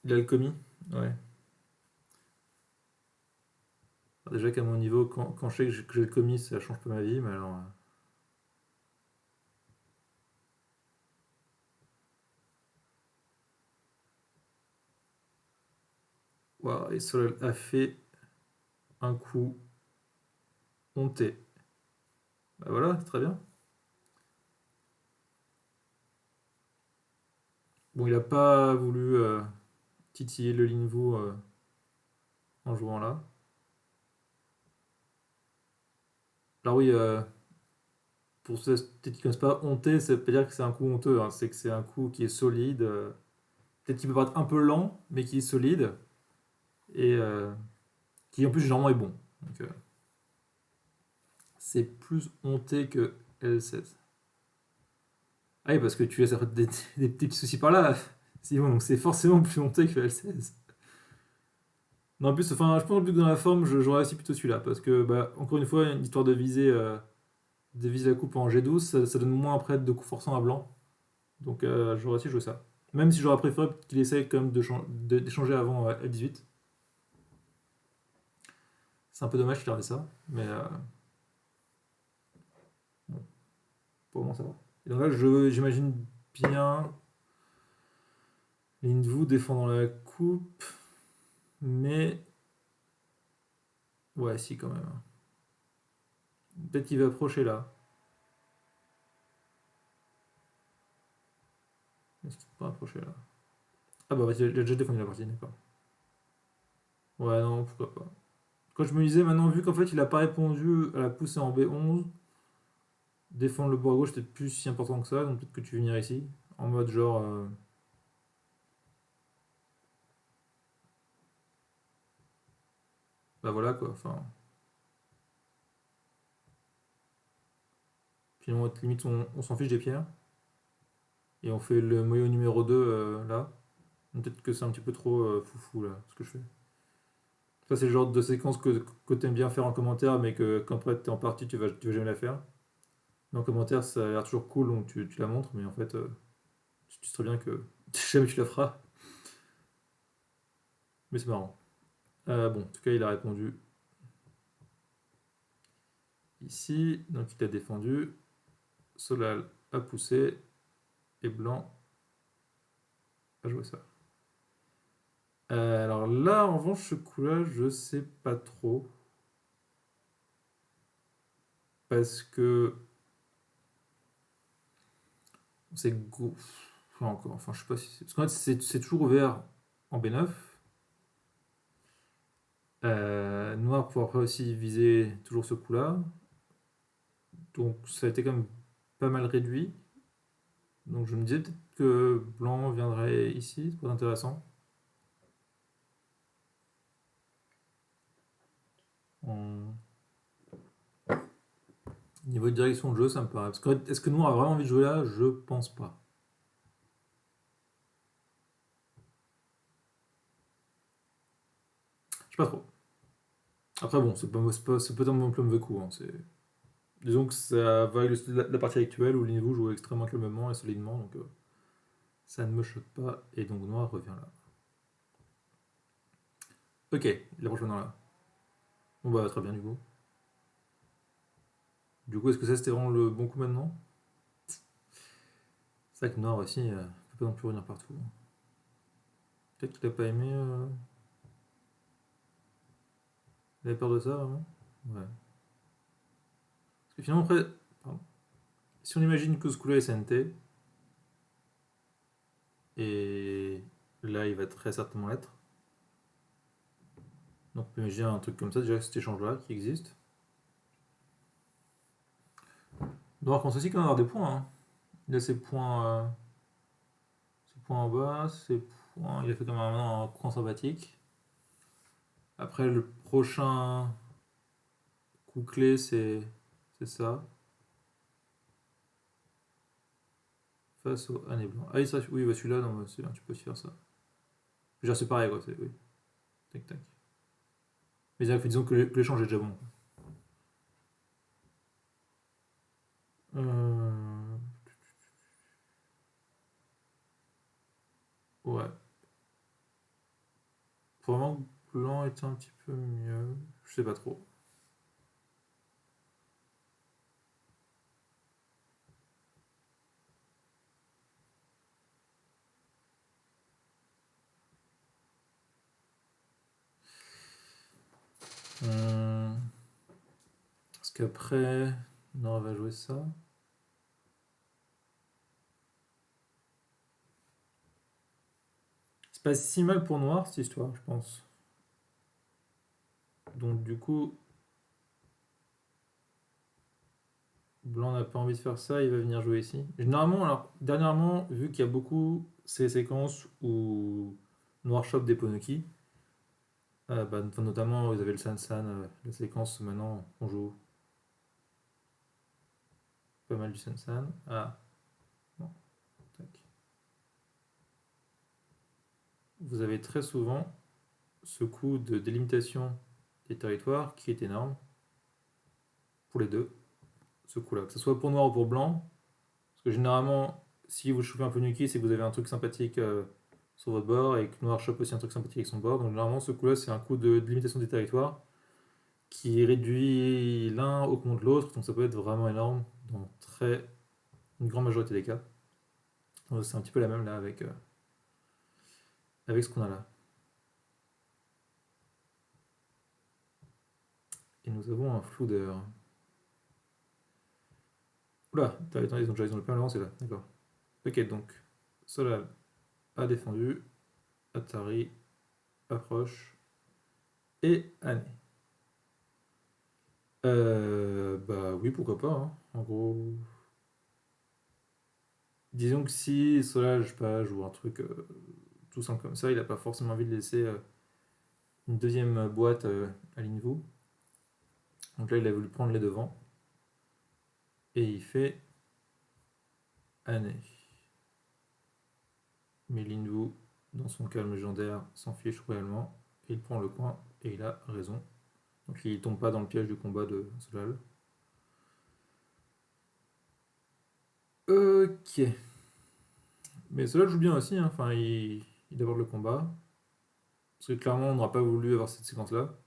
Il a le commis. Ouais. Alors déjà qu'à mon niveau, quand je sais que j'ai le commis, ça change pas ma vie, mais alors. Waouh, et Solal a fait un coup honté. Bah voilà, très bien. Bon, il a pas voulu titiller le Linvo en jouant là. Alors oui, pour ceux peut-être qui ne connaissent pas, honté, ça veut pas dire que c'est un coup honteux, hein, c'est que c'est un coup qui est solide. Peut-être qu'il peut paraître un peu lent, mais qui est solide. Et qui en plus généralement est bon. Donc c'est plus honté que L16. Ah oui, parce que tu laisses après des petits soucis par là. C'est bon, donc c'est forcément plus honté que L16. Non, en plus, enfin, je pense que dans la forme, j'aurais aussi plutôt celui-là. Parce que, bah, encore une fois, une histoire de viser la coupe en G12, ça donne moins après de coups forçants à blanc. Donc, j'aurais aussi joué ça. Même si j'aurais préféré qu'il essaye quand même d'échanger avant L18. C'est un peu dommage qu'il ait ça. Mais bon, pour moi, ça va. Et donc là, j'imagine bien Lindvu défendant la coupe. Mais, ouais, si, quand même. Peut-être qu'il va approcher là. Est-ce qu'il peut approcher là? Ah bah, il a déjà défendu la partie, d'accord. Ouais, non, pourquoi pas. Quand je me disais, maintenant, vu qu'en fait, il a pas répondu à la poussée en B11, défendre le bord à gauche, peut-être plus si important que ça, donc peut-être que tu veux venir ici, en mode genre. Bah voilà quoi, enfin. Finalement, limite, on s'en fiche des pierres, et on fait le moyo numéro 2 là. Peut-être que c'est un petit peu trop foufou là, ce que je fais. Ça, c'est le genre de séquence que t'aimes bien faire en commentaire, mais que quand après t'es en partie, tu vas jamais la faire. Mais en commentaire, ça a l'air toujours cool, donc tu la montres, mais en fait, tu sais très bien que jamais tu la feras. Mais c'est marrant. Bon, en tout cas, il a répondu ici, donc il a défendu. Solal a poussé et Blanc a joué ça. Alors là, en revanche, ce coup-là, je sais pas trop. Parce que c'est enfin, encore, enfin, je sais pas si c'est. Parce qu'en fait, c'est toujours ouvert en B9. Noir pour après aussi viser toujours ce coup-là. Donc ça a été quand même pas mal réduit. Donc je me disais peut-être que blanc viendrait ici, c'est pas intéressant. En niveau de direction de jeu, ça me paraît. Parce que est-ce que Noir a vraiment envie de jouer là? Je pense pas. Je sais pas trop. Après bon, c'est pas un mauvais coup. Hein, disons que ça va avec la partie actuelle où Linvou joue extrêmement calmement et solidement, donc ça ne me choque pas. Et donc Noir revient là. Ok, il rejoint là. Bon bah très bien du coup. Du coup, est-ce que ça c'était vraiment le bon coup maintenant? C'est vrai que Noir aussi, peut pas non plus revenir partout. Peut-être qu'il a pas aimé. Il avait peur de ça vraiment? Ouais. Parce que finalement après, pardon. Si on imagine que ce coup-là est SNT, et là il va très certainement l'être. Donc on peut imaginer un truc comme ça, déjà cet échange-là qui existe. Noir pense aussi quand même avoir des points. Hein. Il a ses points en bas, ses points. Il a fait quand même un coin sympathique. Après le prochain coup clé c'est ça. Face au année blanc. Ah oui, bah celui-là, non, bah, c'est bien, tu peux aussi faire ça. Je veux dire, c'est pareil quoi, oui. Tac tac. Mais disons que l'échange est déjà bon. Euh, ouais. Probablement que blanc était un petit peu mieux. Je sais pas trop. Euh, Parce qu'après, non, on va jouer ça. C'est pas si mal pour noir cette histoire, je pense. Donc du coup, blanc n'a pas envie de faire ça, il va venir jouer ici. Généralement, alors, dernièrement, vu qu'il y a beaucoup ces séquences où noir chope des Ponoki, bah, notamment vous avez le San San, la séquence maintenant, on joue pas mal du San San. Ah, bon, tac. Vous avez très souvent ce coup de délimitation des territoires qui est énorme pour les deux, ce coup-là. Que ce soit pour noir ou pour blanc, parce que généralement, si vous chauffez un peu Nuki, c'est que vous avez un truc sympathique sur votre bord et que noir chope aussi un truc sympathique avec son bord. Donc généralement, ce coup-là, c'est un coup de délimitation des territoires qui réduit l'un au compte de l'autre. Donc ça peut être vraiment énorme dans une grande majorité des cas. Donc c'est un petit peu la même là avec ce qu'on a là. Et nous avons un floodeur. Oula, attends, ils ont le plein avancé là, d'accord. Ok, donc Solal a défendu, Atari approche et Anne. Bah oui, pourquoi pas. Hein. En gros, disons que si Solal, je sais pas, joue un truc tout simple comme ça, il a pas forcément envie de laisser une deuxième boîte à Linvu. Donc là, il a voulu prendre les devants et il fait Anne. Mais Linvu, dans son calme légendaire, s'en fiche royalement. Et il prend le coin et il a raison. Donc il tombe pas dans le piège du combat de Solal. Ok. Mais Solal joue bien aussi, hein. Enfin, il aborde le combat. Parce que clairement, on n'aura pas voulu avoir cette séquence-là.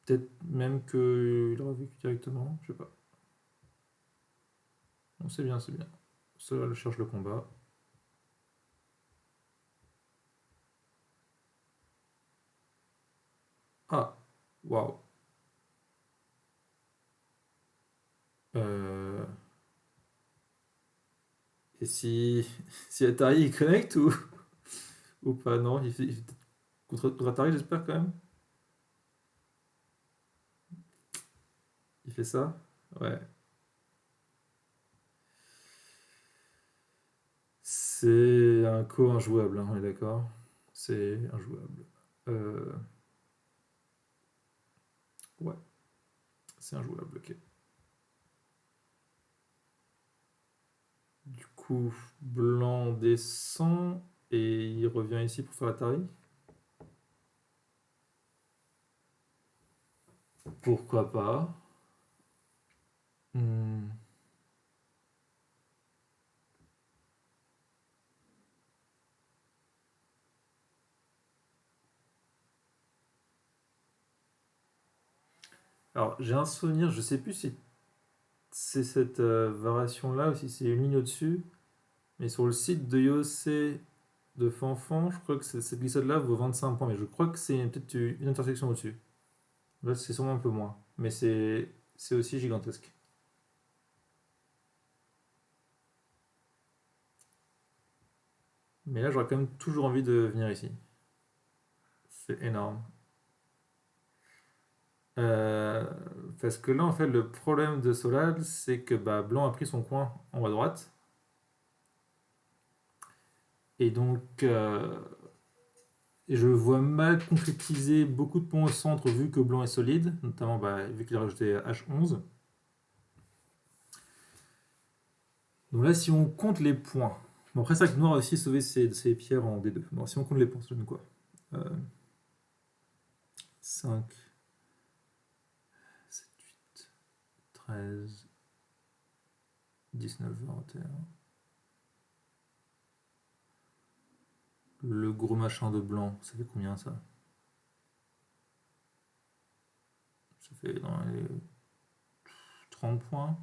Peut-être même qu'il aurait vécu directement, je sais pas. Non, c'est bien, c'est bien. Solal cherche le combat. Ah, waouh. Euh, Et si Atari il connecte ou Ou pas, non, il fait contre Atari, j'espère quand même. Il fait ça? Ouais. C'est un co-injouable, hein, on est d'accord? C'est injouable. Euh, ouais, c'est injouable, ok. Du coup, blanc descend et il revient ici pour faire Atari. Pourquoi pas? Hmm. Alors, j'ai un souvenir, je sais plus si c'est cette variation-là ou si c'est une ligne au-dessus, mais sur le site de IOC de Fanfan, je crois que cette glissade-là vaut 25 points, mais je crois que c'est peut-être une intersection au-dessus. Là, c'est sûrement un peu moins, mais c'est aussi gigantesque. Mais là, j'aurais quand même toujours envie de venir ici. C'est énorme. Euh, Parce que là, en fait, le problème de Solal, c'est que bah, Blanc a pris son coin en haut à droite. Et donc, je vois mal concrétiser beaucoup de points au centre vu que Blanc est solide, notamment bah, vu qu'il a rajouté H11. Donc là, si on compte les points. Bon, après, c'est vrai que Noir a aussi sauvé ses pierres en D2. Bon, si on compte les points, ça donne quoi? 5, 7, 8, 13, 19, 21. Le gros machin de blanc, ça fait combien ça? Ça fait dans les 30 points.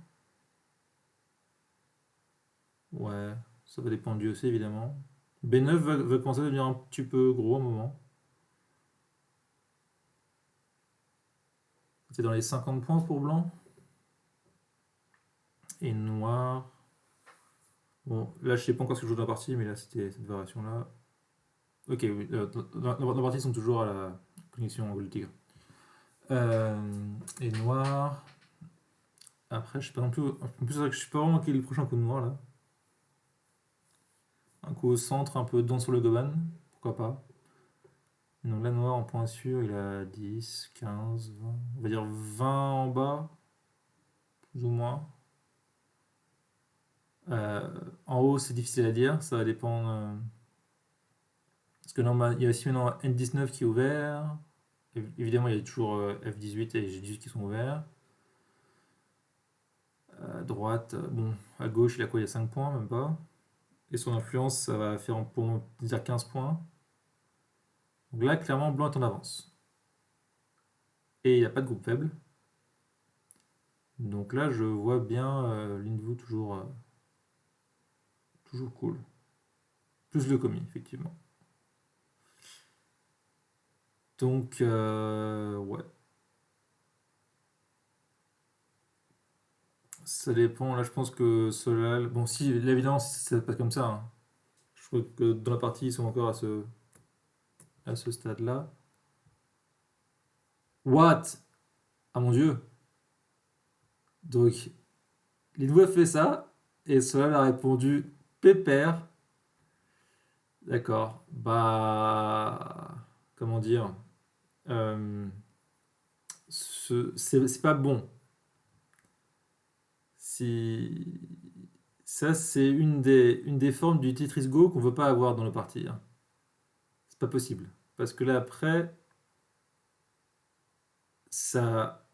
Ouais, ça va dépendre du EC évidemment. B9 va commencer à devenir un petit peu gros à un moment. C'était dans les 50 points pour blanc. Et noir. Bon, là je sais pas encore ce que je joue dans la partie, mais là c'était cette variation-là. Ok, oui, dans la partie ils sont toujours à la connexion Gold Tigre. Et noir. Après, je sais pas non plus. En plus, c'est vrai que je sais pas vraiment quel est le prochain coup de noir là. Un coup au centre, un peu dedans sur le Goban. Pourquoi pas. Donc là, noir en point sûr, il a 10, 15, 20. On va dire 20 en bas, plus ou moins. Euh, En haut, c'est difficile à dire, ça va dépendre. Parce que là, il y a aussi maintenant N19 qui est ouvert. Évidemment, il y a toujours F18 et G18 qui sont ouverts. À droite, bon, à gauche, il a quoi? Il y a 5 points, même pas. Et son influence, ça va faire pour dire 15 points. Donc là, clairement, blanc est en avance. Et il n'y a pas de groupe faible. Donc là, je vois bien Lindvu toujours cool. Plus le commis, effectivement. Donc, ouais, ça dépend. Là, je pense que Solal. Bon, si, là, évidemment, ça passe comme ça, hein. Je crois que dans la partie, ils sont encore à ce stade-là. What? Ah mon dieu! Donc, Lindvu a fait ça, et Solal a répondu Pépère. D'accord. Bah. Comment dire? Euh, c'est pas bon. Si. Ça, c'est une des formes du Tetris Go qu'on veut pas avoir dans le parti, hein. C'est pas possible. Parce que là, après, ça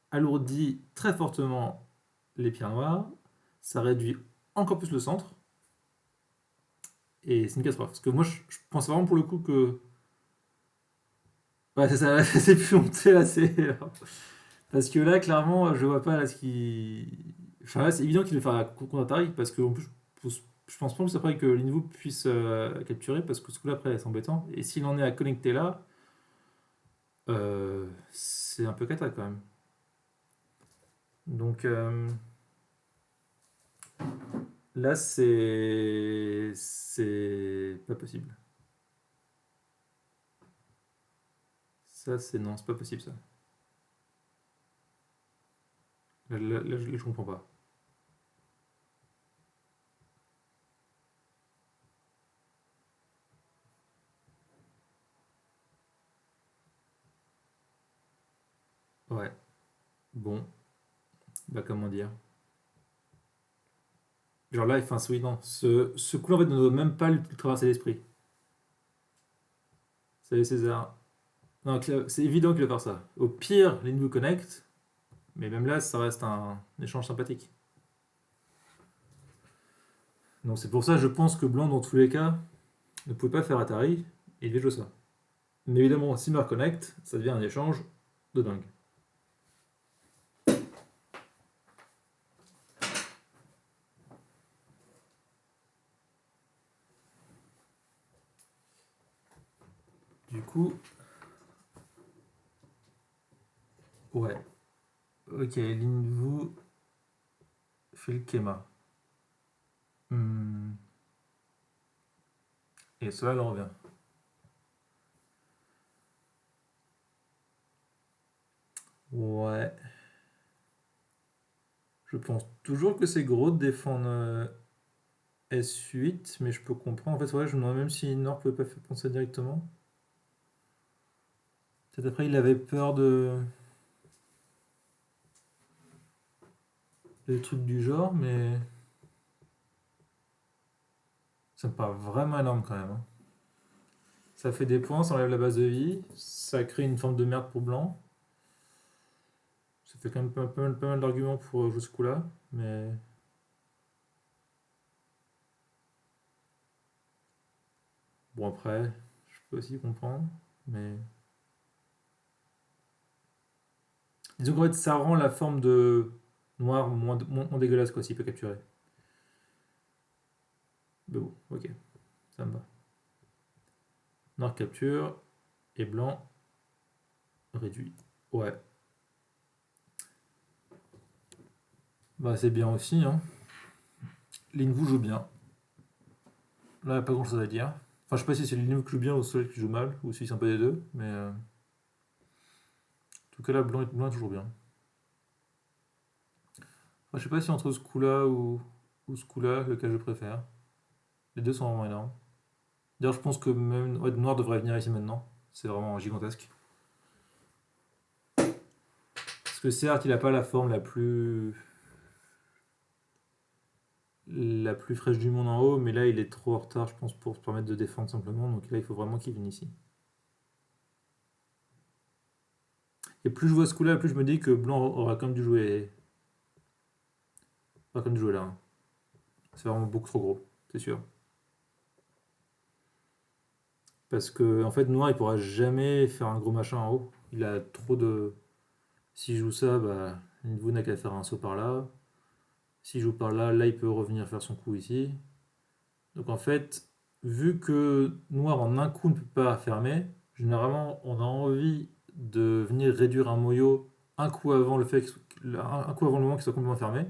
alourdit très fortement les pierres noires, ça réduit encore plus le centre, et c'est une catastrophe. Parce que moi, je pense vraiment pour le coup que. Ouais, c'est ça, c'est plus monté là, c'est. Parce que là, clairement, je vois pas là ce qui. Enfin, là, c'est évident qu'il va faire la contre Atari, parce que en plus, je pense pas plus après que l'Invo puisse capturer, parce que ce coup-là, après, c'est embêtant. Et s'il en est à connecter là, c'est un peu cata quand même. Donc là, c'est pas possible. Ça, c'est non, c'est pas possible ça. Là, je comprends pas. Ouais, bon, bah comment dire. Genre là, enfin, oui, non. Ce coup en fait, ne doit même pas lui traverser l'esprit. Salut César. Non, c'est évident qu'il va faire ça. Au pire, l'Inview Connect, mais même là, ça reste un échange sympathique. Donc c'est pour ça, je pense que Blanc, dans tous les cas, ne pouvait pas faire Atari et il devait jouer ça. Mais évidemment, Simmer Connect, ça devient un échange de dingue. Du coup, ouais. Ok, Linvu fait le Kema. Hmm. Et cela elle revient. Ouais. Je pense toujours que c'est gros de défendre S8, mais je peux comprendre. En fait, ouais, je me demande même si Nord pouvait pas faire penser directement. Peut-être après, il avait peur de trucs du genre, mais ça me paraît vraiment énorme quand même, hein. Ça fait des points, ça enlève la base de vie, ça crée une forme de merde pour blanc. Ça fait quand même pas mal d'arguments pour jouer ce coup-là, mais bon, après, je peux aussi comprendre. Mais disons qu'en fait, ça rend la forme de noir moins dégueulasse, quoi, s'il peut capturer. Mais bon, ok, ça me va. Noir capture et blanc réduit. Ouais, bah c'est bien aussi, hein. L'invou joue bien. Là, y a pas grand chose à dire. Enfin, je sais pas si c'est l'invou qui joue bien ou celui qui joue mal, ou si c'est un peu des deux, mais en tout cas là, blanc est toujours bien. Enfin, je sais pas si entre ce coup-là ou ce coup-là, lequel je préfère. Les deux sont vraiment énormes. D'ailleurs, je pense que même ouais, noir devrait venir ici maintenant. C'est vraiment gigantesque. Parce que certes, il a pas la forme la plus fraîche du monde en haut, mais là, il est trop en retard, je pense, pour se permettre de défendre simplement. Donc là, il faut vraiment qu'il vienne ici. Et plus je vois ce coup-là, plus je me dis que blanc aura quand même dû jouer là, hein. C'est vraiment beaucoup trop gros, c'est sûr. Parce que en fait, noir, il pourra jamais faire un gros machin en haut. Il a trop de. S'il joue ça, bah, vous n'a qu'à faire un saut par là. S'il joue par là, là, il peut revenir faire son coup ici. Donc en fait, vu que noir en un coup ne peut pas fermer, généralement, on a envie de venir réduire un moyo un coup avant un coup avant le moment qu'il soit complètement fermé.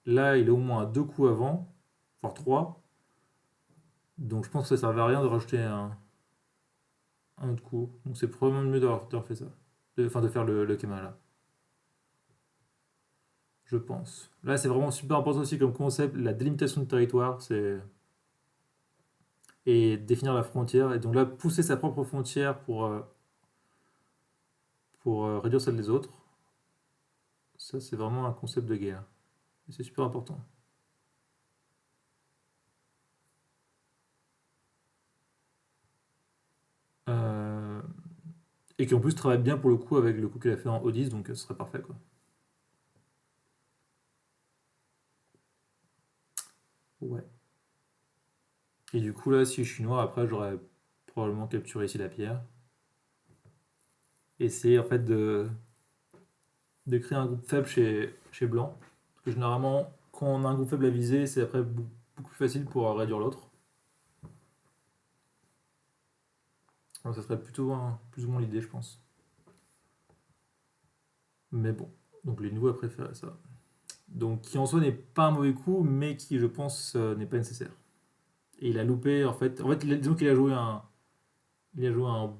Là, il est au moins à deux coups avant, voire trois. Donc je pense que ça ne servait à rien de rajouter un autre coup. Donc c'est probablement mieux d'avoir fait ça. Enfin, de faire le Kema là, je pense. Là, c'est vraiment super important aussi comme concept, la délimitation de territoire, et définir la frontière. Et donc là, pousser sa propre frontière pour réduire celle des autres. Ça, c'est vraiment un concept de guerre. Et c'est super important. Euh, et qui en plus travaille bien pour le coup avec le coup qu'elle a fait en O10, donc ce serait parfait quoi. Ouais. Et du coup, là, si je suis noir, après, j'aurais probablement capturé ici la pierre. Et c'est en fait de créer un groupe faible chez blanc. Parce que généralement, quand on a un groupe faible à viser, c'est après beaucoup plus facile pour réduire l'autre. Donc ça serait plutôt plus ou moins l'idée, je pense. Mais bon, donc les nouveaux a préféré ça. Donc qui en soi n'est pas un mauvais coup, mais qui, je pense, n'est pas nécessaire. Et il a loupé, en fait, disons qu'il a joué un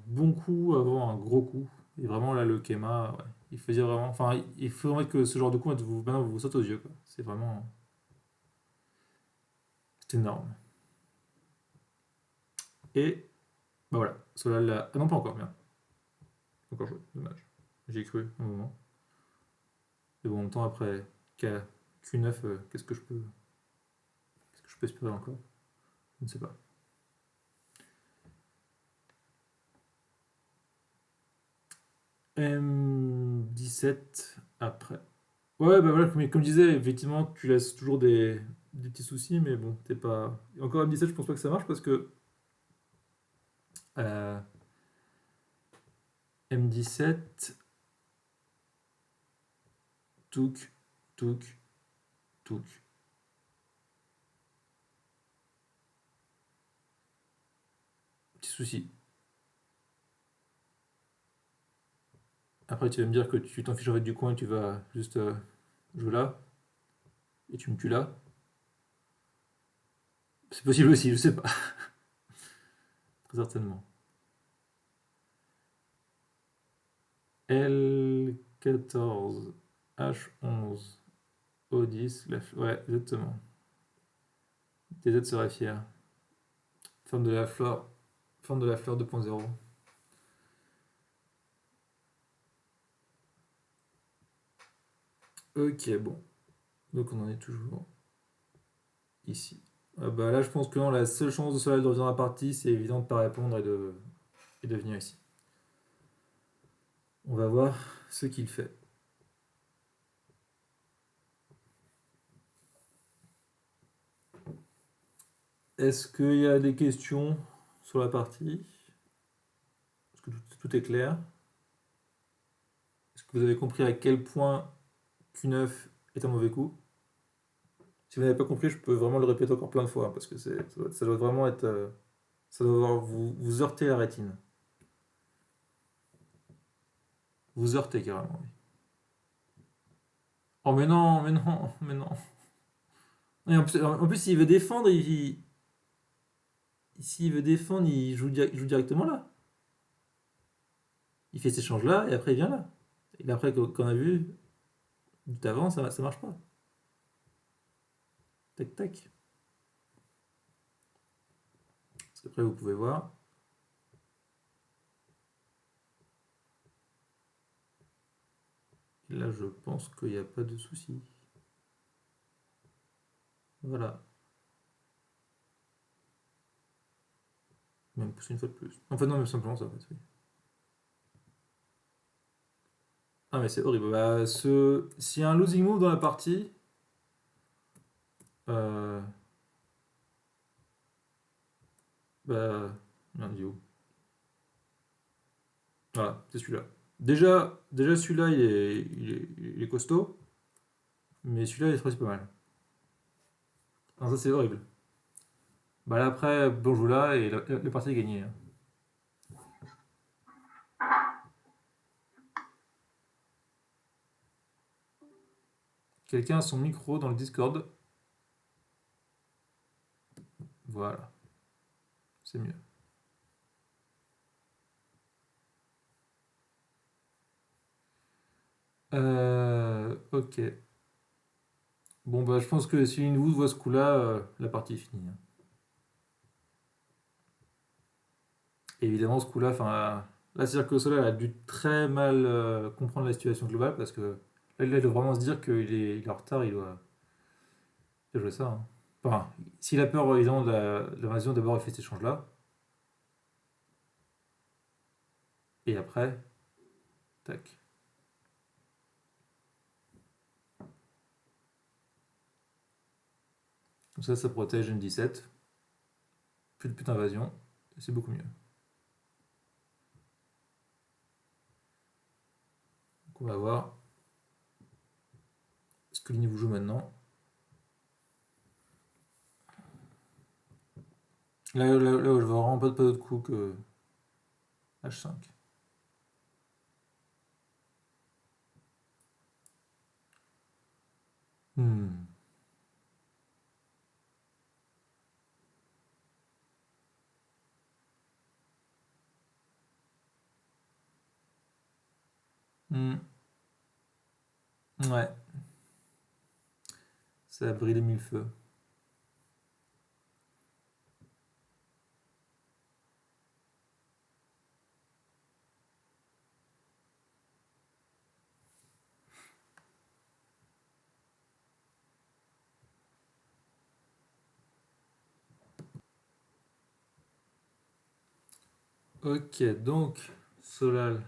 bon coup avant un gros coup. Et vraiment, là, le Kema, ouais, il faut dire vraiment. Enfin, il faut vraiment que ce genre de coup, maintenant, vous saute aux yeux, quoi. C'est vraiment. C'est énorme. Et, bah voilà. Solal là. Ah non, pas encore, bien. Encore joué, dommage. J'y ai cru un moment. Et bon, en même temps, après Q9, qu'est-ce que je peux espérer encore? Je ne sais pas. M17 après. Ouais, bah voilà, comme je disais, effectivement, tu laisses toujours des petits soucis, mais bon, t'es pas. Encore M17, je pense pas que ça marche parce que euh, M17, touk, touk, touk. Petit souci. Après, tu vas me dire que tu t'en fiches en fait du coin et tu vas juste jouer là, et tu me tues là. C'est possible aussi, je sais pas. Très certainement. L14, H11, O10, ouais, exactement. TZ serait fier. Forme de la flore. Forme de la fleur 2.0. Ok, bon. Donc on en est toujours ici. Ah bah là, je pense que non, la seule chance de Solal de revenir dans la partie, c'est évident de ne pas répondre et de venir ici. On va voir ce qu'il fait. Est-ce qu'il y a des questions sur la partie? Est-ce que tout est clair? Est-ce que vous avez compris à quel point Q9 est un mauvais coup? Si vous n'avez pas compris, je peux vraiment le répéter encore plein de fois, hein, parce que ça doit vraiment être. Ça doit vous heurter la rétine. Vous heurter carrément, oui. Oh mais non, mais non, mais non. Et en plus, s'il veut défendre, s'il veut défendre, il joue directement là. Il fait cet échange-là et après il vient là. Et après, qu'on a vu, juste avant, ça marche pas. Tac, tac. Parce qu'après, vous pouvez voir. Et là, je pense qu'il n'y a pas de souci. Voilà. Même pousser une fois de plus. En fait, non, mais simplement ça, en fait, oui. Ah, mais c'est horrible. Bah, s'il y a un losing move dans la partie, euh, bah, merde, il est où? Voilà, c'est celui-là. Déjà celui-là, il est costaud, mais celui-là, il est pas mal. Non, ça, c'est horrible. Bah là, après, bon, joue là et le parti est gagné, hein. Quelqu'un a son micro dans le Discord. Voilà, c'est mieux. Ok. Bon, bah, je pense que si une vous voit ce coup-là, la partie est finie, hein. Et évidemment, ce coup-là, enfin, là, c'est-à-dire que Sola a dû très mal comprendre la situation globale parce que là, il doit vraiment se dire qu'il est en retard, il doit jouer ça, hein. Enfin, s'il a peur, évidemment, de l'invasion, d'abord, il fait cet échange-là. Et après, tac. Comme ça protège M17. Plus d'invasion. Et c'est beaucoup mieux. Donc, on va voir ce que Lini vous joue maintenant. Là où je vois vraiment pas d'autre coup que H5. Hmm. Hmm. Ouais, ça a brûlé mille feux. Ok, donc Solal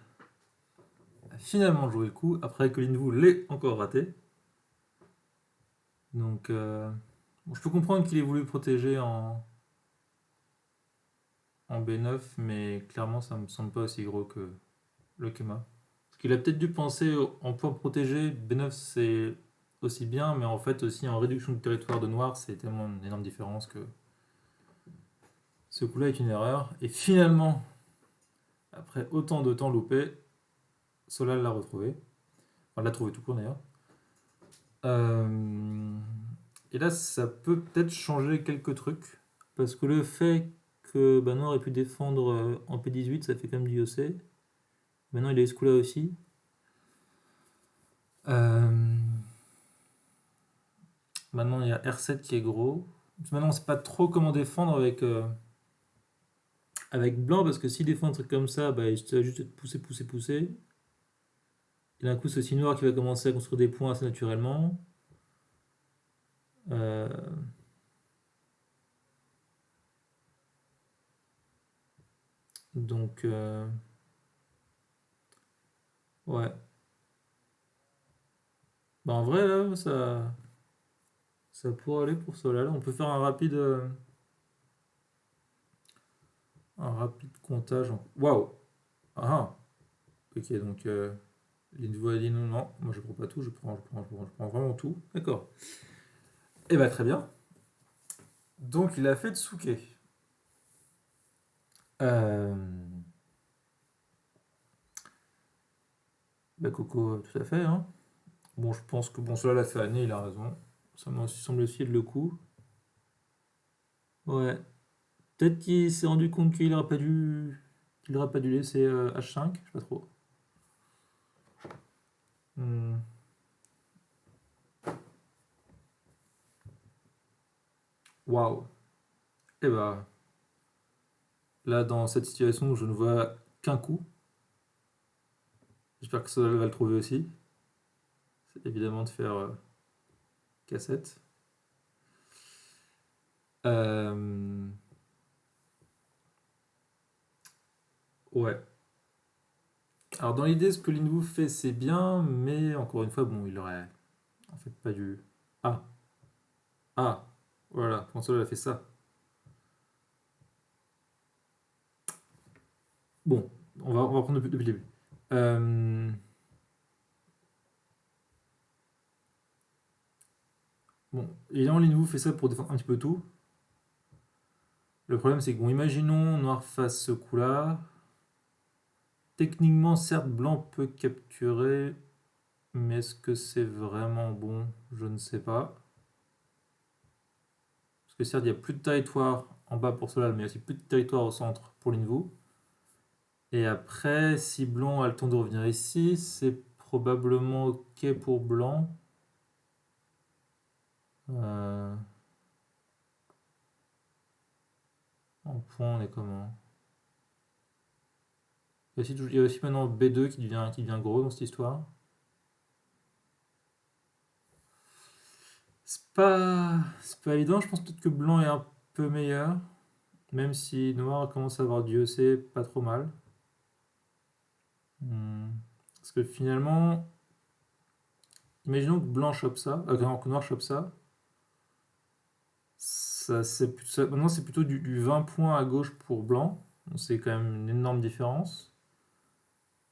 a finalement joué le coup après que Linvu l'ait encore raté. Donc, bon, je peux comprendre qu'il ait voulu protéger en B9, mais clairement, ça me semble pas aussi gros que le Kema. Parce qu'il a peut-être dû penser en point protégé, B9 c'est aussi bien, mais en fait aussi en réduction de territoire de noir, c'est tellement une énorme différence que ce coup-là est une erreur. Et finalement, après autant de temps loupé, Solal l'a retrouvé. Enfin, l'a trouvé tout court d'ailleurs. Euh, Et là, ça peut peut-être changer quelques trucs. Parce que le fait que Noir ait pu défendre en P18, ça fait quand même du OC. Maintenant, il a eu ce coup-là aussi. Euh, Maintenant, il y a R7 qui est gros. Maintenant, on ne sait pas trop comment défendre avec Blanc, parce que s'il défend un truc comme ça, bah, il va juste être poussé, poussé, poussé. Et d'un coup, c'est aussi Noir qui va commencer à construire des points assez naturellement. Euh, donc, ouais. Bah, en vrai, là, ça pourrait aller pour Solal. On peut faire un rapide comptage. Waouh! Ah! Ah. Ok, donc Lindvo a dit non, non, moi je prends pas tout, je prends vraiment tout. D'accord. Et bah très bien. Donc il a fait Tsuke. Euh, Bah Coco, tout à fait. Hein. Bon, je pense que bon, cela l'a fait Anne, il a raison. Ça me semble aussi être le coup. Ouais. Peut-être qu'il s'est rendu compte qu'il aurait pas dû laisser H5, je sais pas trop. Hmm. Waouh. Et bah là, dans cette situation où je ne vois qu'un coup, j'espère que ça va le trouver aussi. C'est évidemment de faire cassette. Euh, ouais. Alors dans l'idée, ce que Linwoo fait, c'est bien, mais encore une fois, bon, il aurait en fait pas dû. Ah, ah, voilà, François a fait ça. Bon, on va prendre depuis le début. Euh, bon, évidemment, Linwoo fait ça pour défendre un petit peu tout. Le problème, c'est que, bon, imaginons Noir fasse ce coup-là. Techniquement, certes, Blanc peut capturer, mais est-ce que c'est vraiment bon? Je ne sais pas. Parce que certes, il n'y a plus de territoire en bas pour Solal, mais il y a aussi plus de territoire au centre pour Linwoo. Et après, si Blanc a le temps de revenir ici, c'est probablement ok pour Blanc. Euh, En point, on est comment? Il y a aussi maintenant B2 qui devient gros dans cette histoire. C'est pas évident, je pense peut-être que Blanc est un peu meilleur. Même si Noir commence à avoir du EC pas trop mal. Hmm. Parce que finalement, imaginons que Blanc chope ça, que Noir chope ça. Maintenant, c'est plutôt du 20 points à gauche pour Blanc. Donc, c'est quand même une énorme différence.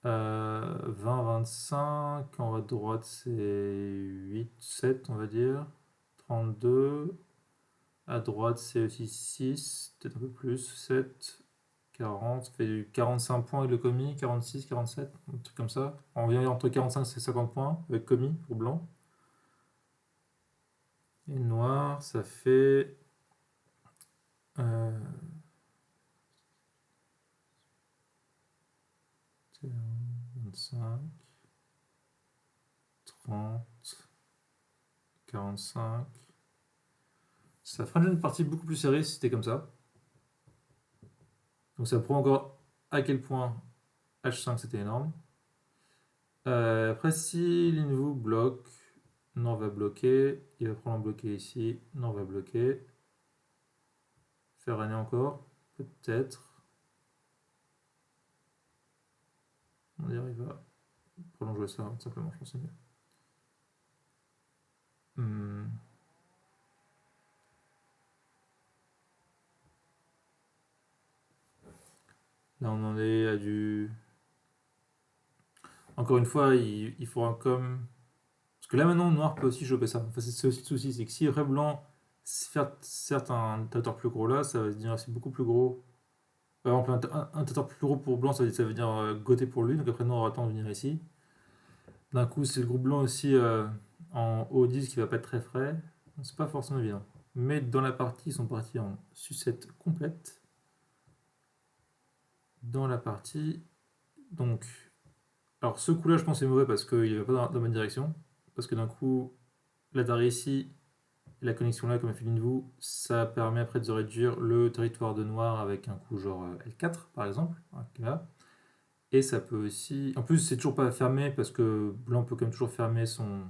20-25, en haut à droite c'est 8-7 on va dire. 32, à droite c'est aussi 6, peut-être un peu plus, 7, 40, ça fait du 45 points avec le commis, 46, 47, un truc comme ça. On vient entre 45 et 50 points avec commis pour blanc. Et noir, ça fait 25. 30, 45. Ça ferait une partie beaucoup plus serrée si c'était comme ça. Donc ça prouve encore à quel point H5 c'était énorme. Après, si l'invoo bloque, non va bloquer. Il va probablement bloquer ici. Non va bloquer. Faire régner encore. Peut-être. On dirait il va prolonger ça, tout simplement, je pense que c'est mieux. Hmm. Là, on en est à du. Encore une fois, il faudra comme. Parce que là, maintenant, noir peut aussi choper ça. Enfin, c'est aussi le souci, c'est que si après blanc, faire certes un territoire plus gros là, ça va devenir aussi beaucoup plus gros. Par exemple, un territoire plus gros pour blanc, ça veut dire Gauthier pour lui. Donc après, noir aura le temps de venir ici. D'un coup, c'est le groupe blanc aussi en haut 10 qui va pas être très frais. Donc c'est pas forcément évident. Mais dans la partie, ils sont partis en sucette complète. Dans la partie. Donc. Alors ce coup-là, je pense que c'est mauvais parce qu'il va pas dans la bonne direction. Parce que d'un coup, la Darie ici, et la connexion là, comme a fait l'Invou, ça permet après de réduire le territoire de noir avec un coup genre L4 par exemple. Là. Et ça peut aussi. En plus, c'est toujours pas fermé parce que blanc peut quand même toujours fermer son.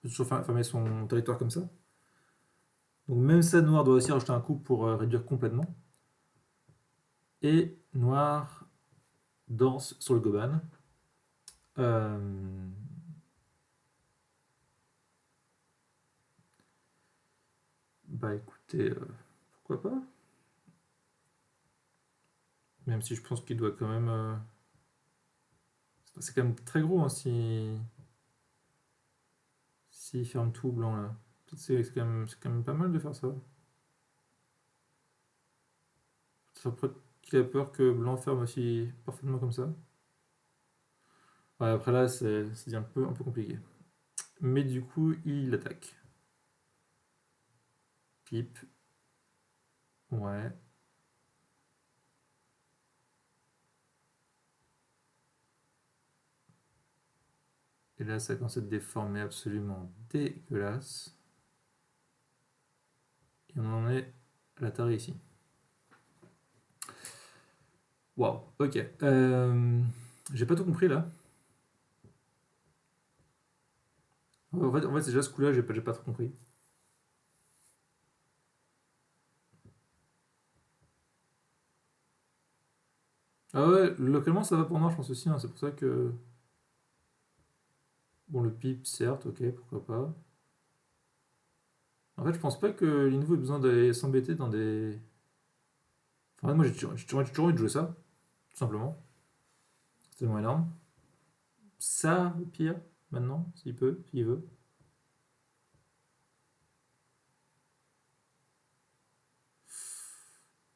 Peut toujours fermer son territoire comme ça. Donc même ça, noir doit aussi rajouter un coup pour réduire complètement. Et noir danse sur le Goban. Euh, Bah écoutez, pourquoi pas. Même si je pense qu'il doit quand même. C'est quand même très gros hein, si. S'il ferme tout blanc là. C'est quand même pas mal de faire ça. Ça peut qu'il a peur que blanc ferme aussi parfaitement comme ça. Ouais, après là, c'est un peu compliqué. Mais du coup, il attaque. Pipe. Ouais. Et là, ça commence à être déformé absolument dégueulasse. Et on en est à la tarée ici. Waouh, ok. J'ai pas tout compris là. En fait c'est déjà ce coup-là, j'ai pas trop compris. Ah ouais, localement ça va pour moi, je pense aussi. Hein, c'est pour ça que. Bon, le pipe, certes, ok, pourquoi pas. En fait, je pense pas que l'Invo ait besoin d'aller s'embêter dans des. Enfin, moi j'ai toujours envie de jouer ça, tout simplement. C'est tellement énorme. Ça, au pire, maintenant, s'il peut, s'il veut.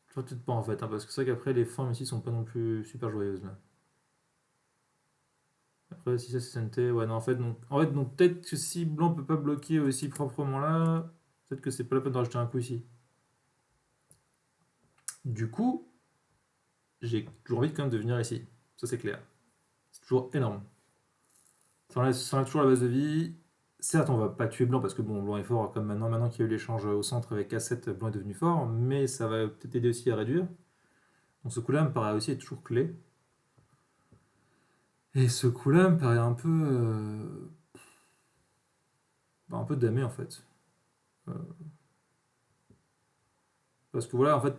Je vois peut-être pas en fait, hein, parce que c'est vrai qu'après les formes ici sont pas non plus super joyeuses là. Après, si ça c'est SNT, ouais, non, en fait, donc peut-être que si blanc peut pas bloquer aussi proprement là, peut-être que c'est pas la peine de rajouter un coup ici. Du coup, j'ai toujours envie quand même de venir ici. Ça c'est clair. C'est toujours énorme. Ça enlève toujours la base de vie. Certes, on va pas tuer blanc parce que bon, blanc est fort comme maintenant. Maintenant qu'il y a eu l'échange au centre avec A7, blanc est devenu fort, mais ça va peut-être aider aussi à réduire. Donc ce coup-là me paraît aussi être toujours clé. Et ce coup-là me paraît un peu damé en fait. Euh, Parce que voilà, en fait,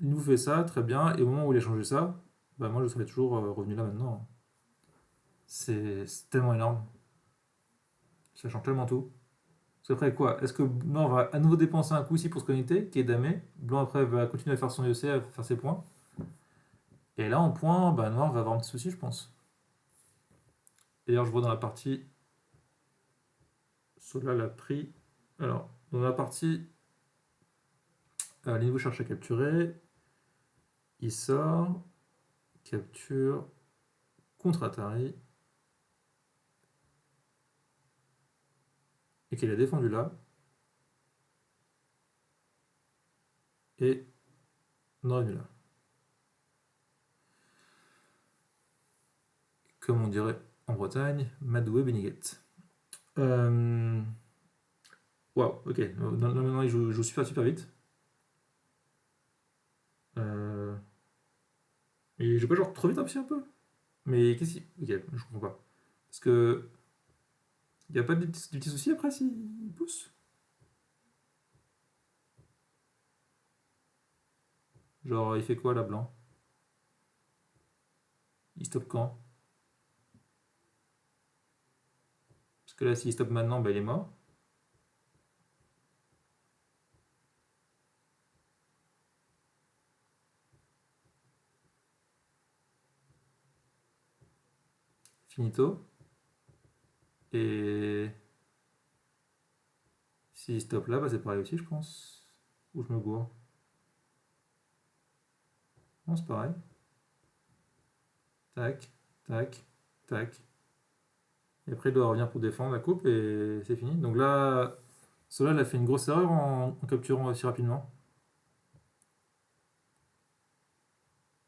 il nous fait ça, très bien, et au moment où il a changé ça, bah moi je serais toujours revenu là maintenant. C'est tellement énorme, ça change tellement tout. Parce qu'après quoi? Est-ce que Blanc va à nouveau dépenser un coup ici pour se connecter, qui est damé? Blanc après va continuer à faire son IEC, à faire ses points. Et là en point, bah Noir va avoir un petit souci je pense. D'ailleurs je vois dans la partie, Sola l'a pris. Alors, dans la partie, Linivo cherche à capturer, il sort, capture, contre Atari, et qu'il a défendu là, et non revenu là. comme on dirait en Bretagne, Madoué Beniguet. Euh, Waouh, ok. Maintenant, il joue super super vite. Euh, Mais il joue pas genre trop vite aussi un peu? Mais qu'est-ce qu'il. Ok, je comprends pas. Parce que. Y a pas des petits soucis après s'il pousse? Genre, il fait quoi là, blanc? Il stoppe quand? Parce que là, s'il stoppe maintenant, bah il est mort. Finito. Et. S'il stoppe là, bah c'est pareil aussi, je pense. Ou je me gourre? Non, c'est pareil. Tac, tac, tac. Et après, il doit revenir pour défendre la coupe et c'est fini. Donc là, Solal a fait une grosse erreur en capturant aussi rapidement.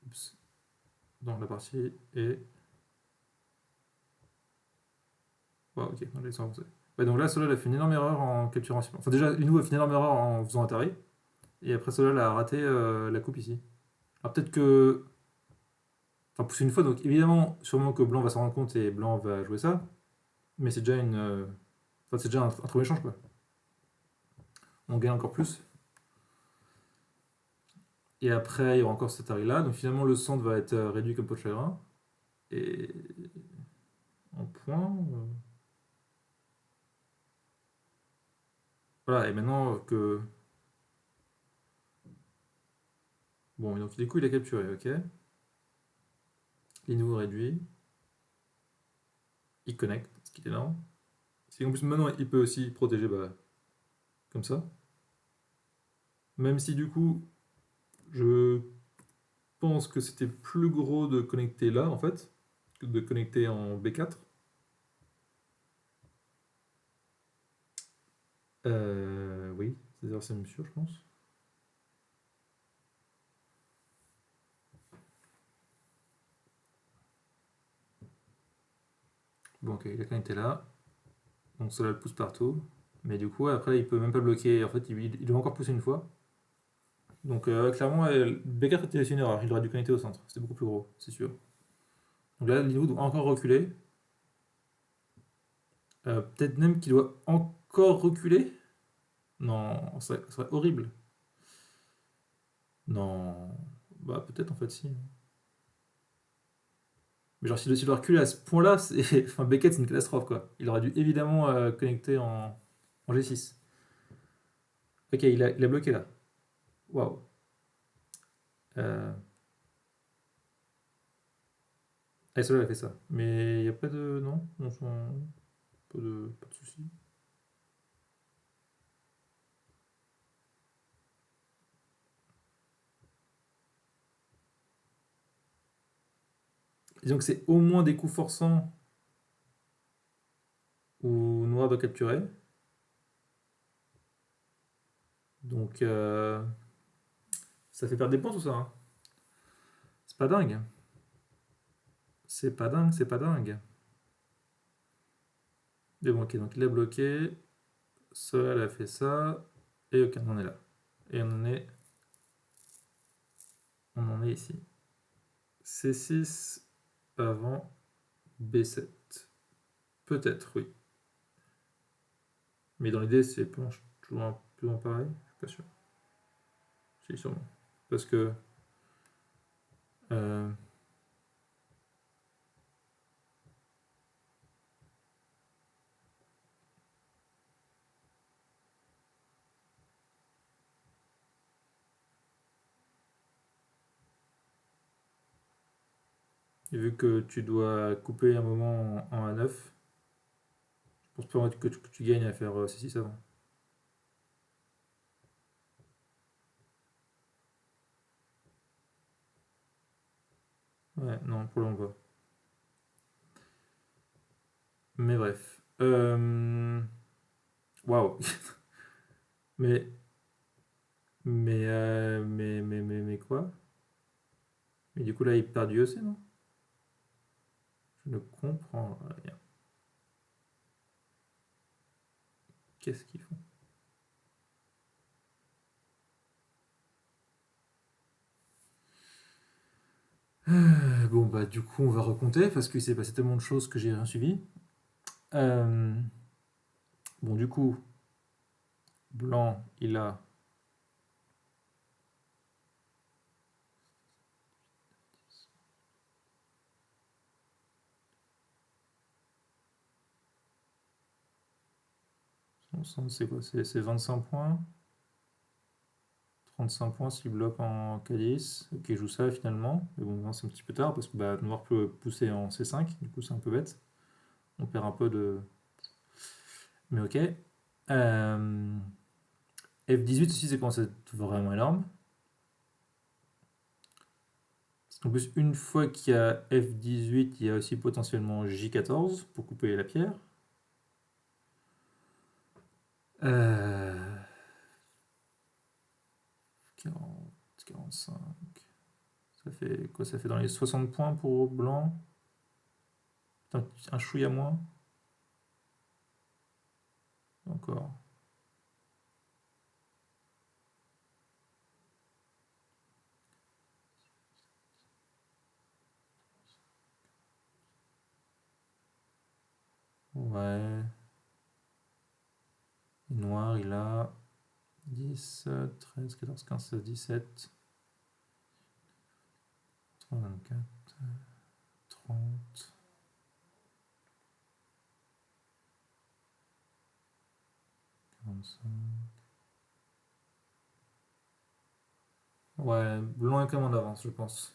Oups. Dans la partie et. Ouais, ok, on laisse avancer. Ouais, donc là, Solal a fait une énorme erreur en capturant. Enfin, déjà, Linou a fait une énorme erreur en faisant Atari. Et après, Solal a raté la coupe ici. Alors peut-être que. Enfin, pousser une fois, donc évidemment, sûrement que Blanc va s'en rendre compte et Blanc va jouer ça. Mais c'est déjà une. Enfin, c'est déjà un trop échange, quoi. On gagne encore plus. Et après, il y aura encore cet Atari là. Donc finalement, le centre va être réduit comme peau de chagrin. Et en point. Voilà, et maintenant que. Bon, donc du coup, il a capturé, ok. Linou réduit. Il connecte, ce qui est énorme. Si en plus maintenant, il peut aussi protéger bah, comme ça. Même si du coup, je pense que c'était plus gros de connecter là, en fait, que de connecter en B4. Oui, c'est même sûr, je pense. Bon, ok, il a connecté là. Donc cela le pousse partout. Mais du coup, après, il peut même pas bloquer. En fait, il doit encore pousser une fois. Donc clairement, B4 était une erreur. Il aurait dû connecter au centre. C'était beaucoup plus gros, c'est sûr. Donc là, Linou doit encore reculer. Peut-être même qu'il doit encore reculer. Non, ça serait horrible. Non. Bah peut-être en fait si. Mais genre s'il doit reculer à ce point-là, enfin, Beckett c'est une catastrophe quoi. Il aurait dû évidemment connecter en G6. Ok, il a bloqué là. Waouh. Euh... Ah, cela a fait ça. Mais il n'y a pas de. Non, pas de soucis. Disons que c'est au moins des coups forçants où Noir doit capturer. Donc ça fait perdre des points tout ça, hein. C'est pas dingue. C'est pas dingue, c'est pas dingue. Mais bon, ok, donc il a bloqué. Cela a fait ça. Et ok, on en est là. Et on en est ici. C6 avant B7. Peut-être, oui. Mais dans l'idée, c'est toujours un peu en pareil. Je suis pas sûr. Si, sûrement. Parce que euh, vu que tu dois couper un moment en A9, je pense pas que tu gagnes à faire C6 avant. Ouais, non, pour le moment pas. Mais bref. Waouh. Mais, mais quoi? Mais du coup là, il perd du EC, non? Je ne comprends rien. Qu'est-ce qu'ils font? Bon, bah, du coup, on va recompter parce qu'il s'est passé tellement de choses que j'ai rien suivi. Euh, bon, du coup, blanc, il a 60, c'est quoi? C'est 25 points. 35 points s'il bloque en K10. Ok, il joue ça finalement. Mais bon, c'est un petit peu tard parce que bah, noir peut pousser en C5. Du coup, c'est un peu bête. On perd un peu de. Mais ok. F18 aussi, c'est quand c'est vraiment énorme. En plus, une fois qu'il y a F18, il y a aussi potentiellement J14 pour couper la pierre. 40, 45. Ça fait quoi? Ça fait dans les 60 points pour blanc. Putain, un chouïa moins. Encore. Ouais. Noir, il a 10, 13, 14, 15, 16, 17, 3, 24, 30, 45. Ouais, blanc est quand même en avance, je pense.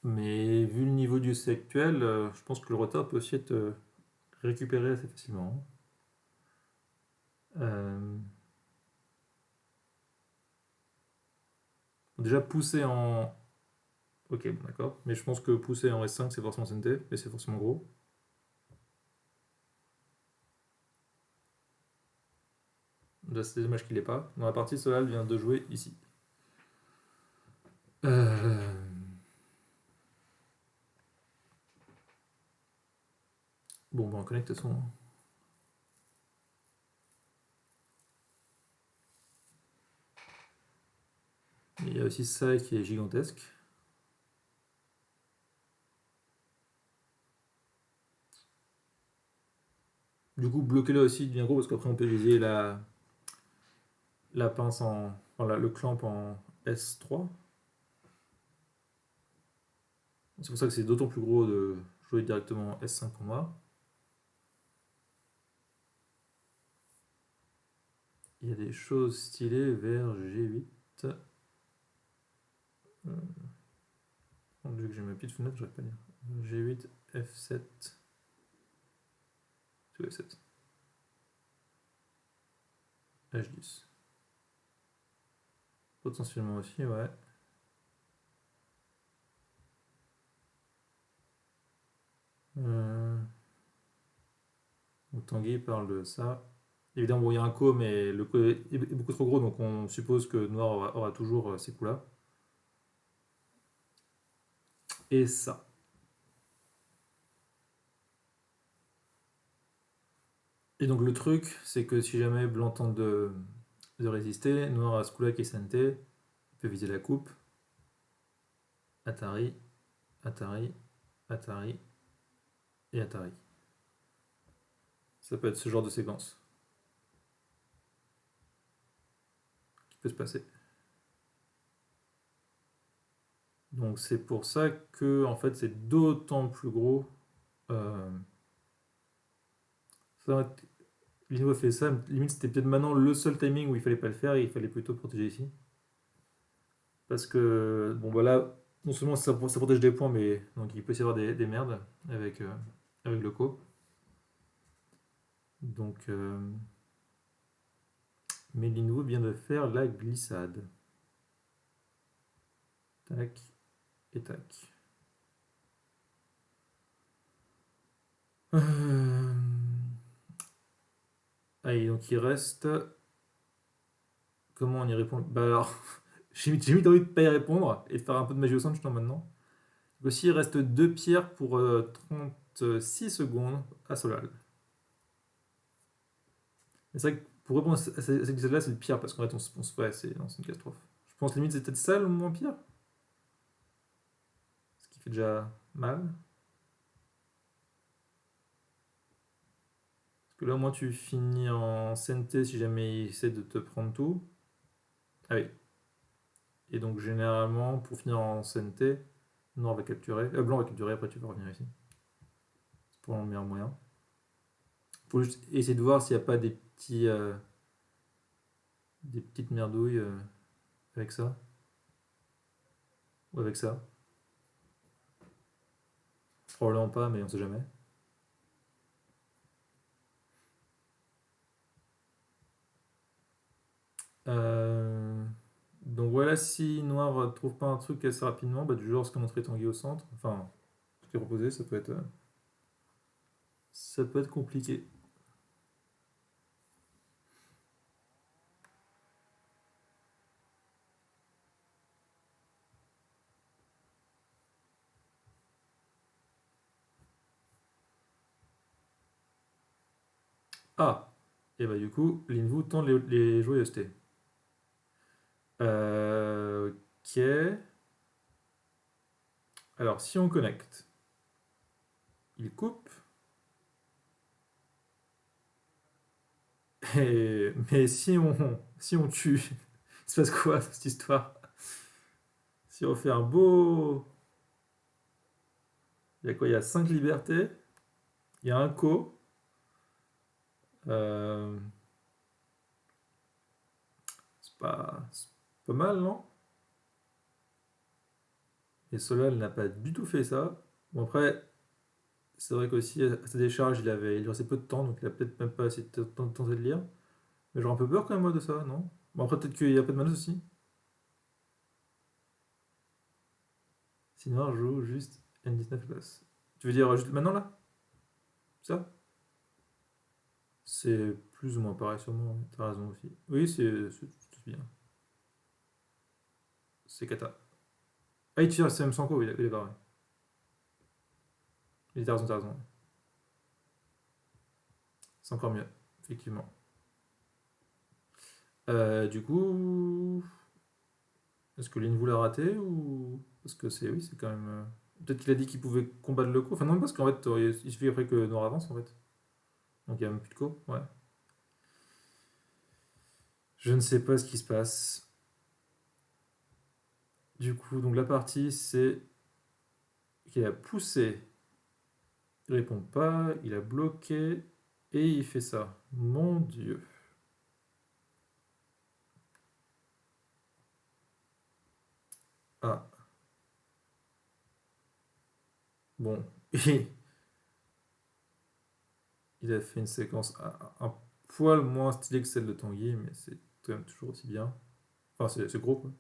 Mais vu le niveau du C actuel, je pense que le retard peut aussi être récupéré assez facilement. Euh, Déjà pousser en. Ok, bon, d'accord. Mais je pense que pousser en S5 c'est forcément CNT, et c'est forcément gros. Déjà c'est dommage qu'il l'ait pas. Dans la partie, Solal vient de jouer ici. Euh, Bon, bah on connecte de toute façon. Il y a aussi ça qui est gigantesque. Du coup, bloquer là aussi devient gros parce qu'après on peut viser la pince en. Enfin, le clamp en S3. C'est pour ça que c'est d'autant plus gros de jouer directement en S5 pour moi. Il y a des choses stylées vers G8. Vu que j'ai ma petite fenêtre, je pas dire. G8, F7. C'est F7. H10. Potentiellement aussi, ouais. Euh, Tanguy parle de ça. Évidemment, bon, il y a un co, mais le co est beaucoup trop gros, donc on suppose que Noir aura toujours ces coups-là. Et ça. Et donc le truc, c'est que si jamais Blanc tente de résister, Noir a ce coup-là qui est santé, il peut viser la coupe. Atari, Atari, Atari et Atari. Ça peut être ce genre de séquence qui peut se passer. Donc c'est pour ça que en fait c'est d'autant plus gros. Euh, ça, Lino a fait ça, limite c'était peut-être maintenant le seul timing où il fallait pas le faire et il fallait plutôt protéger ici. Parce que bon bah là, non seulement ça protège des points, mais donc il peut y avoir des merdes avec le co. Donc Mélino vient de faire la glissade. Tac et tac. Euh, Allez, donc il reste. Comment on y répond? Bah alors, J'ai limite envie de pas y répondre et de faire un peu de magie au centre justement maintenant. Donc aussi, il reste deux pierres pour 36 secondes à Solal. Mais c'est vrai que pour répondre à cette là c'est le pire parce qu'en fait, on se fait, c'est une catastrophe. Je pense limite c'est peut-être ça le moins pire, ce qui fait déjà mal. Parce que là, au moins, tu finis en CNT si jamais il essaie de te prendre tout. Ah oui. Et donc, généralement, pour finir en CNT, blanc va capturer, après tu vas revenir ici. C'est pour le meilleur moyen. Faut juste essayer de voir s'il n'y a pas des petites merdouilles avec ça. Ou avec ça. Probablement pas, mais on sait jamais. Euh, Donc voilà, si Noir trouve pas un truc assez rapidement, bah, du genre ce qu'on montrait Tanguy au centre, enfin, ce qui est proposé, ça peut être compliqué. Ah! Et bah du coup, Linvu tente les joyeusetés. Ok. Alors, si on connecte, il coupe. Mais si on tue, il se passe quoi cette histoire? Si on fait un beau. Il y a quoi? Il y a 5 libertés. Il y a un co. Euh, c'est pas mal, non? Et Solal n'a pas du tout fait ça. Bon, après, c'est vrai qu'aussi, à sa décharge, il lui restait peu de temps, donc il a peut-être même pas assez de temps de tenter de lire. Mais j'aurais un peu peur quand même, moi, de ça, non? Bon, après, peut-être qu'il y a pas de malus aussi. Sinon, je joue juste N19 place. Tu veux dire juste maintenant, là? Ça? C'est plus ou moins pareil, sûrement. T'as raison aussi. Oui, c'est bien. C'est kata. Ah, il tire le CM Sanko, oui, d'accord. Ouais. Il t'as raison, t'as raison. C'est encore mieux, effectivement. Du coup, est-ce que Lin l'a raté ou. Parce que c'est. Oui, c'est quand même. Peut-être qu'il a dit qu'il pouvait combattre le co. Enfin, non, parce qu'en fait, il suffit après que Noir avance, en fait. Donc il n'y a même plus de co. Ouais. Je ne sais pas ce qui se passe. Du coup, donc la partie, c'est qu'il a poussé. Il répond pas, il a bloqué et il fait ça. Mon Dieu. Ah, bon. Il a fait une séquence un poil moins stylée que celle de Tanguy, mais c'est quand même toujours aussi bien. Enfin, c'est gros, quoi.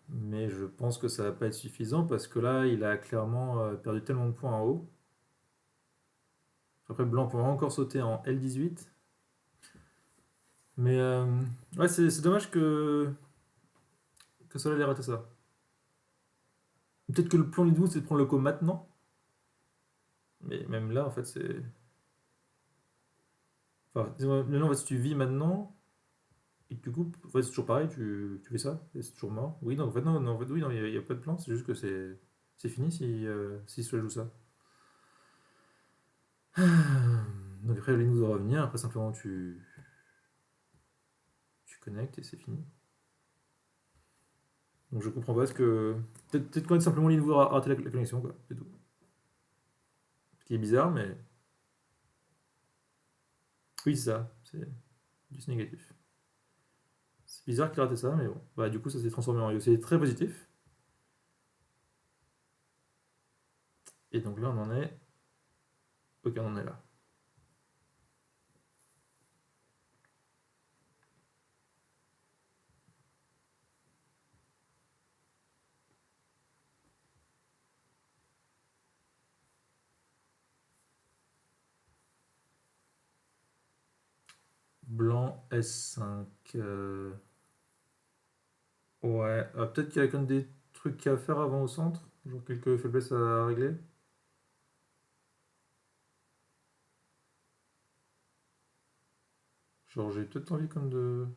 Mais je pense que ça va pas être suffisant parce que là, il a clairement perdu tellement de points en haut. Après, Blanc pourra encore sauter en L18. Mais ouais, c'est dommage que Solal ait raté ça. Peut-être que le plan Lidwood, c'est de prendre le co maintenant. Mais même là, en fait, c'est. Enfin, maintenant, en fait, si tu vis maintenant et que tu coupes, en fait, c'est toujours pareil, tu fais ça et c'est toujours mort. Oui, non, en fait, non, non, en fait, oui, non, il y a pas de plan, c'est juste que c'est fini si Solal joue ça. Donc après, Lidwood va revenir, après, simplement, tu connectes et c'est fini. Donc je comprends pas ce que. Peut-être qu'on simplement Linvo a raté la connexion, quoi. C'est tout. Ce qui est bizarre, mais. Oui, c'est ça. C'est juste négatif. C'est bizarre qu'il a raté ça, mais bon. Bah, du coup, ça s'est transformé en c'est très positif. Et donc là, on en est. Ok, on en est là. Blanc S5. Ouais, peut-être qu'il y a quand même des trucs à faire avant au centre, genre quelques faiblesses à régler. Genre j'ai peut-être envie comme de...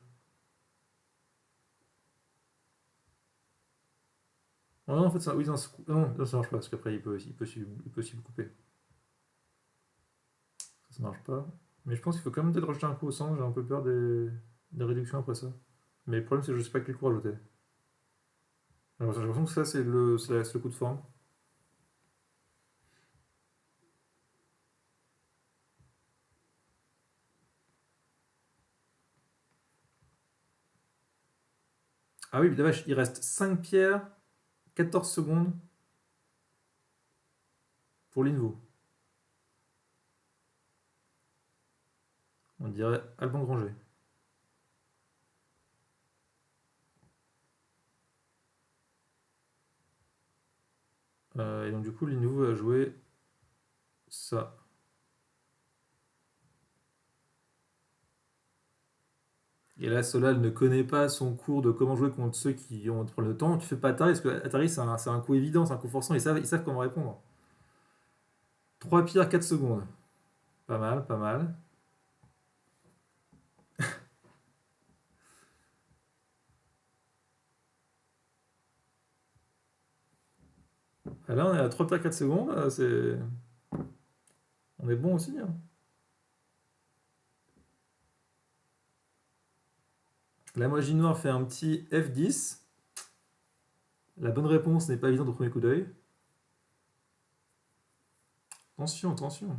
Oh non, en fait, ça, oui, non, non, non, ça marche pas, parce qu'après, il peut aussi le couper. Ça marche pas. Mais je pense qu'il faut quand même peut-être rajouter un coup au centre, j'ai un peu peur des réductions après ça. Mais le problème, c'est que je sais pas quel coup rajouter. Alors, j'ai l'impression que ça, c'est le coup de forme. Ah oui, la vache, il reste 5 pierres, 14 secondes pour l'invo. On dirait Alban Granger. Et donc, du coup, l'invo va jouer ça. Et là, Solal ne connaît pas son cours de comment jouer contre ceux qui ont prendre le temps. Tu fais pas Atari, parce que Atari, c'est un coup évident, c'est un coup forçant, ils savent comment répondre. 3 pierres, 4 secondes. Pas mal, pas mal. Ah, là, on est à 3 pierres, 4 secondes. On est bon aussi, hein. La magie noire fait un petit F10. La bonne réponse n'est pas évidente au premier coup d'œil. Attention, attention.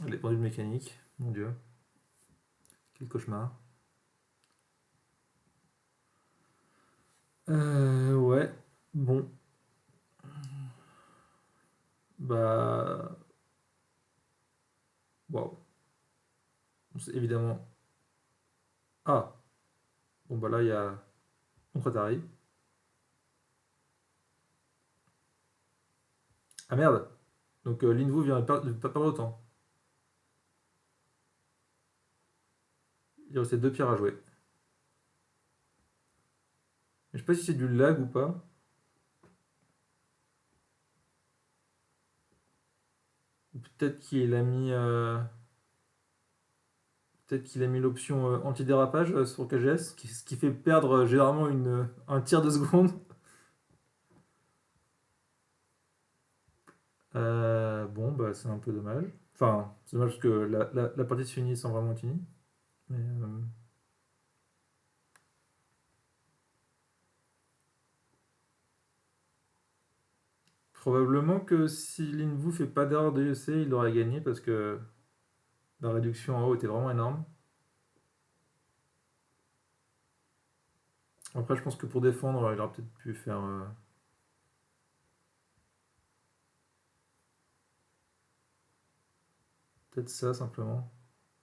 Les pendules mécaniques, mon dieu. Quel cauchemar. Ouais. Bon. Bah. Waouh. C'est évidemment. Ah. Bon, bah là, il y a. Contre Atari. Ah merde. Donc Linvo vient de pas perdre autant. Il restait 2 pierres à jouer. Je sais pas si c'est du lag ou pas. Ou peut-être qu'il a mis. Peut-être qu'il a mis l'option anti-dérapage sur KGS, ce qui fait perdre généralement un tiers de seconde. Bon, bah c'est un peu dommage. Enfin, c'est dommage parce que la partie se finit sans vraiment être finie. Mais, probablement que si Linvu fait pas d'erreur de UC, il aurait gagné parce que la réduction en haut était vraiment énorme. Après, je pense que pour défendre, il aurait peut-être pu faire peut-être ça simplement.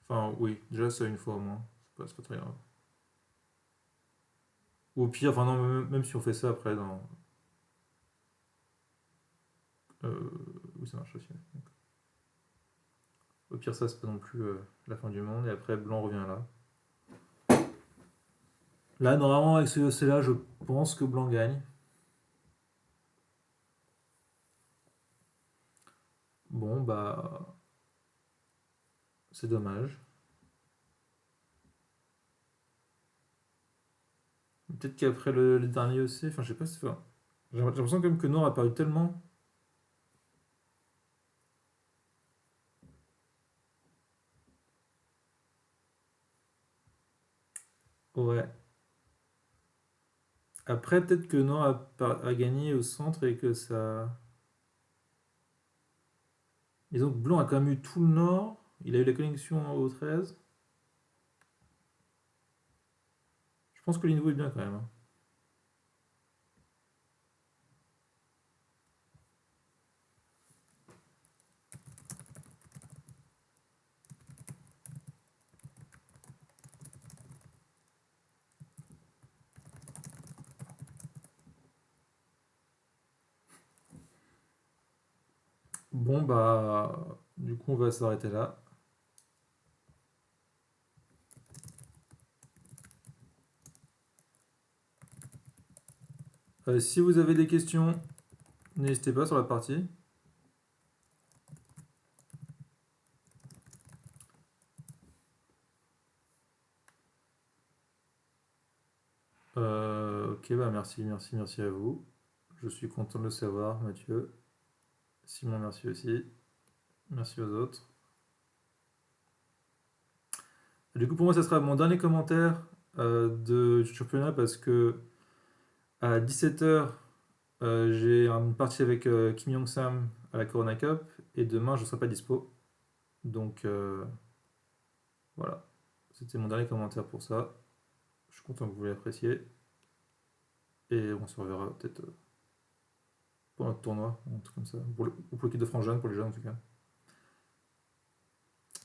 Enfin, oui, déjà ça une fois au moins. C'est pas très grave. Ou au pire, enfin non, même si on fait ça après, euh, oui, ça marche aussi. Au pire, ça, c'est pas non plus la fin du monde. Et après, blanc revient là. Là, normalement, avec ce là je pense que blanc gagne. Bon, bah, c'est dommage. Peut-être qu'après le dernier EC, enfin, je sais pas, enfin, j'ai l'impression quand même que Noir a paru tellement. Ouais. Après, peut-être que Noir a gagné au centre et que ça. Disons que Blanc a quand même eu tout le Nord. Il a eu la connexion au 13. Je pense que l'invo est bien quand même, hein. Bon, bah, du coup, on va s'arrêter là. Si vous avez des questions, n'hésitez pas sur la partie. Ok, bah merci à vous. Je suis content de le savoir, Mathieu. Simon, merci aussi. Merci aux autres. Du coup, pour moi, ça sera mon dernier commentaire du championnat parce que à 17h, j'ai une partie avec Kim Young-sam à la Corona Cup et demain, je ne serai pas dispo. Donc voilà, c'était mon dernier commentaire pour ça. Je suis content que vous l'appréciez et on se reverra peut-être pour notre tournoi, un truc comme ça, ou pour l'équipe de France Jeune, pour les jeunes en tout cas.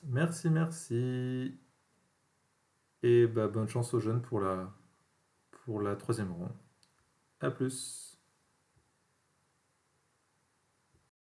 Merci. Et bah, bonne chance aux jeunes pour la troisième ronde. A plus.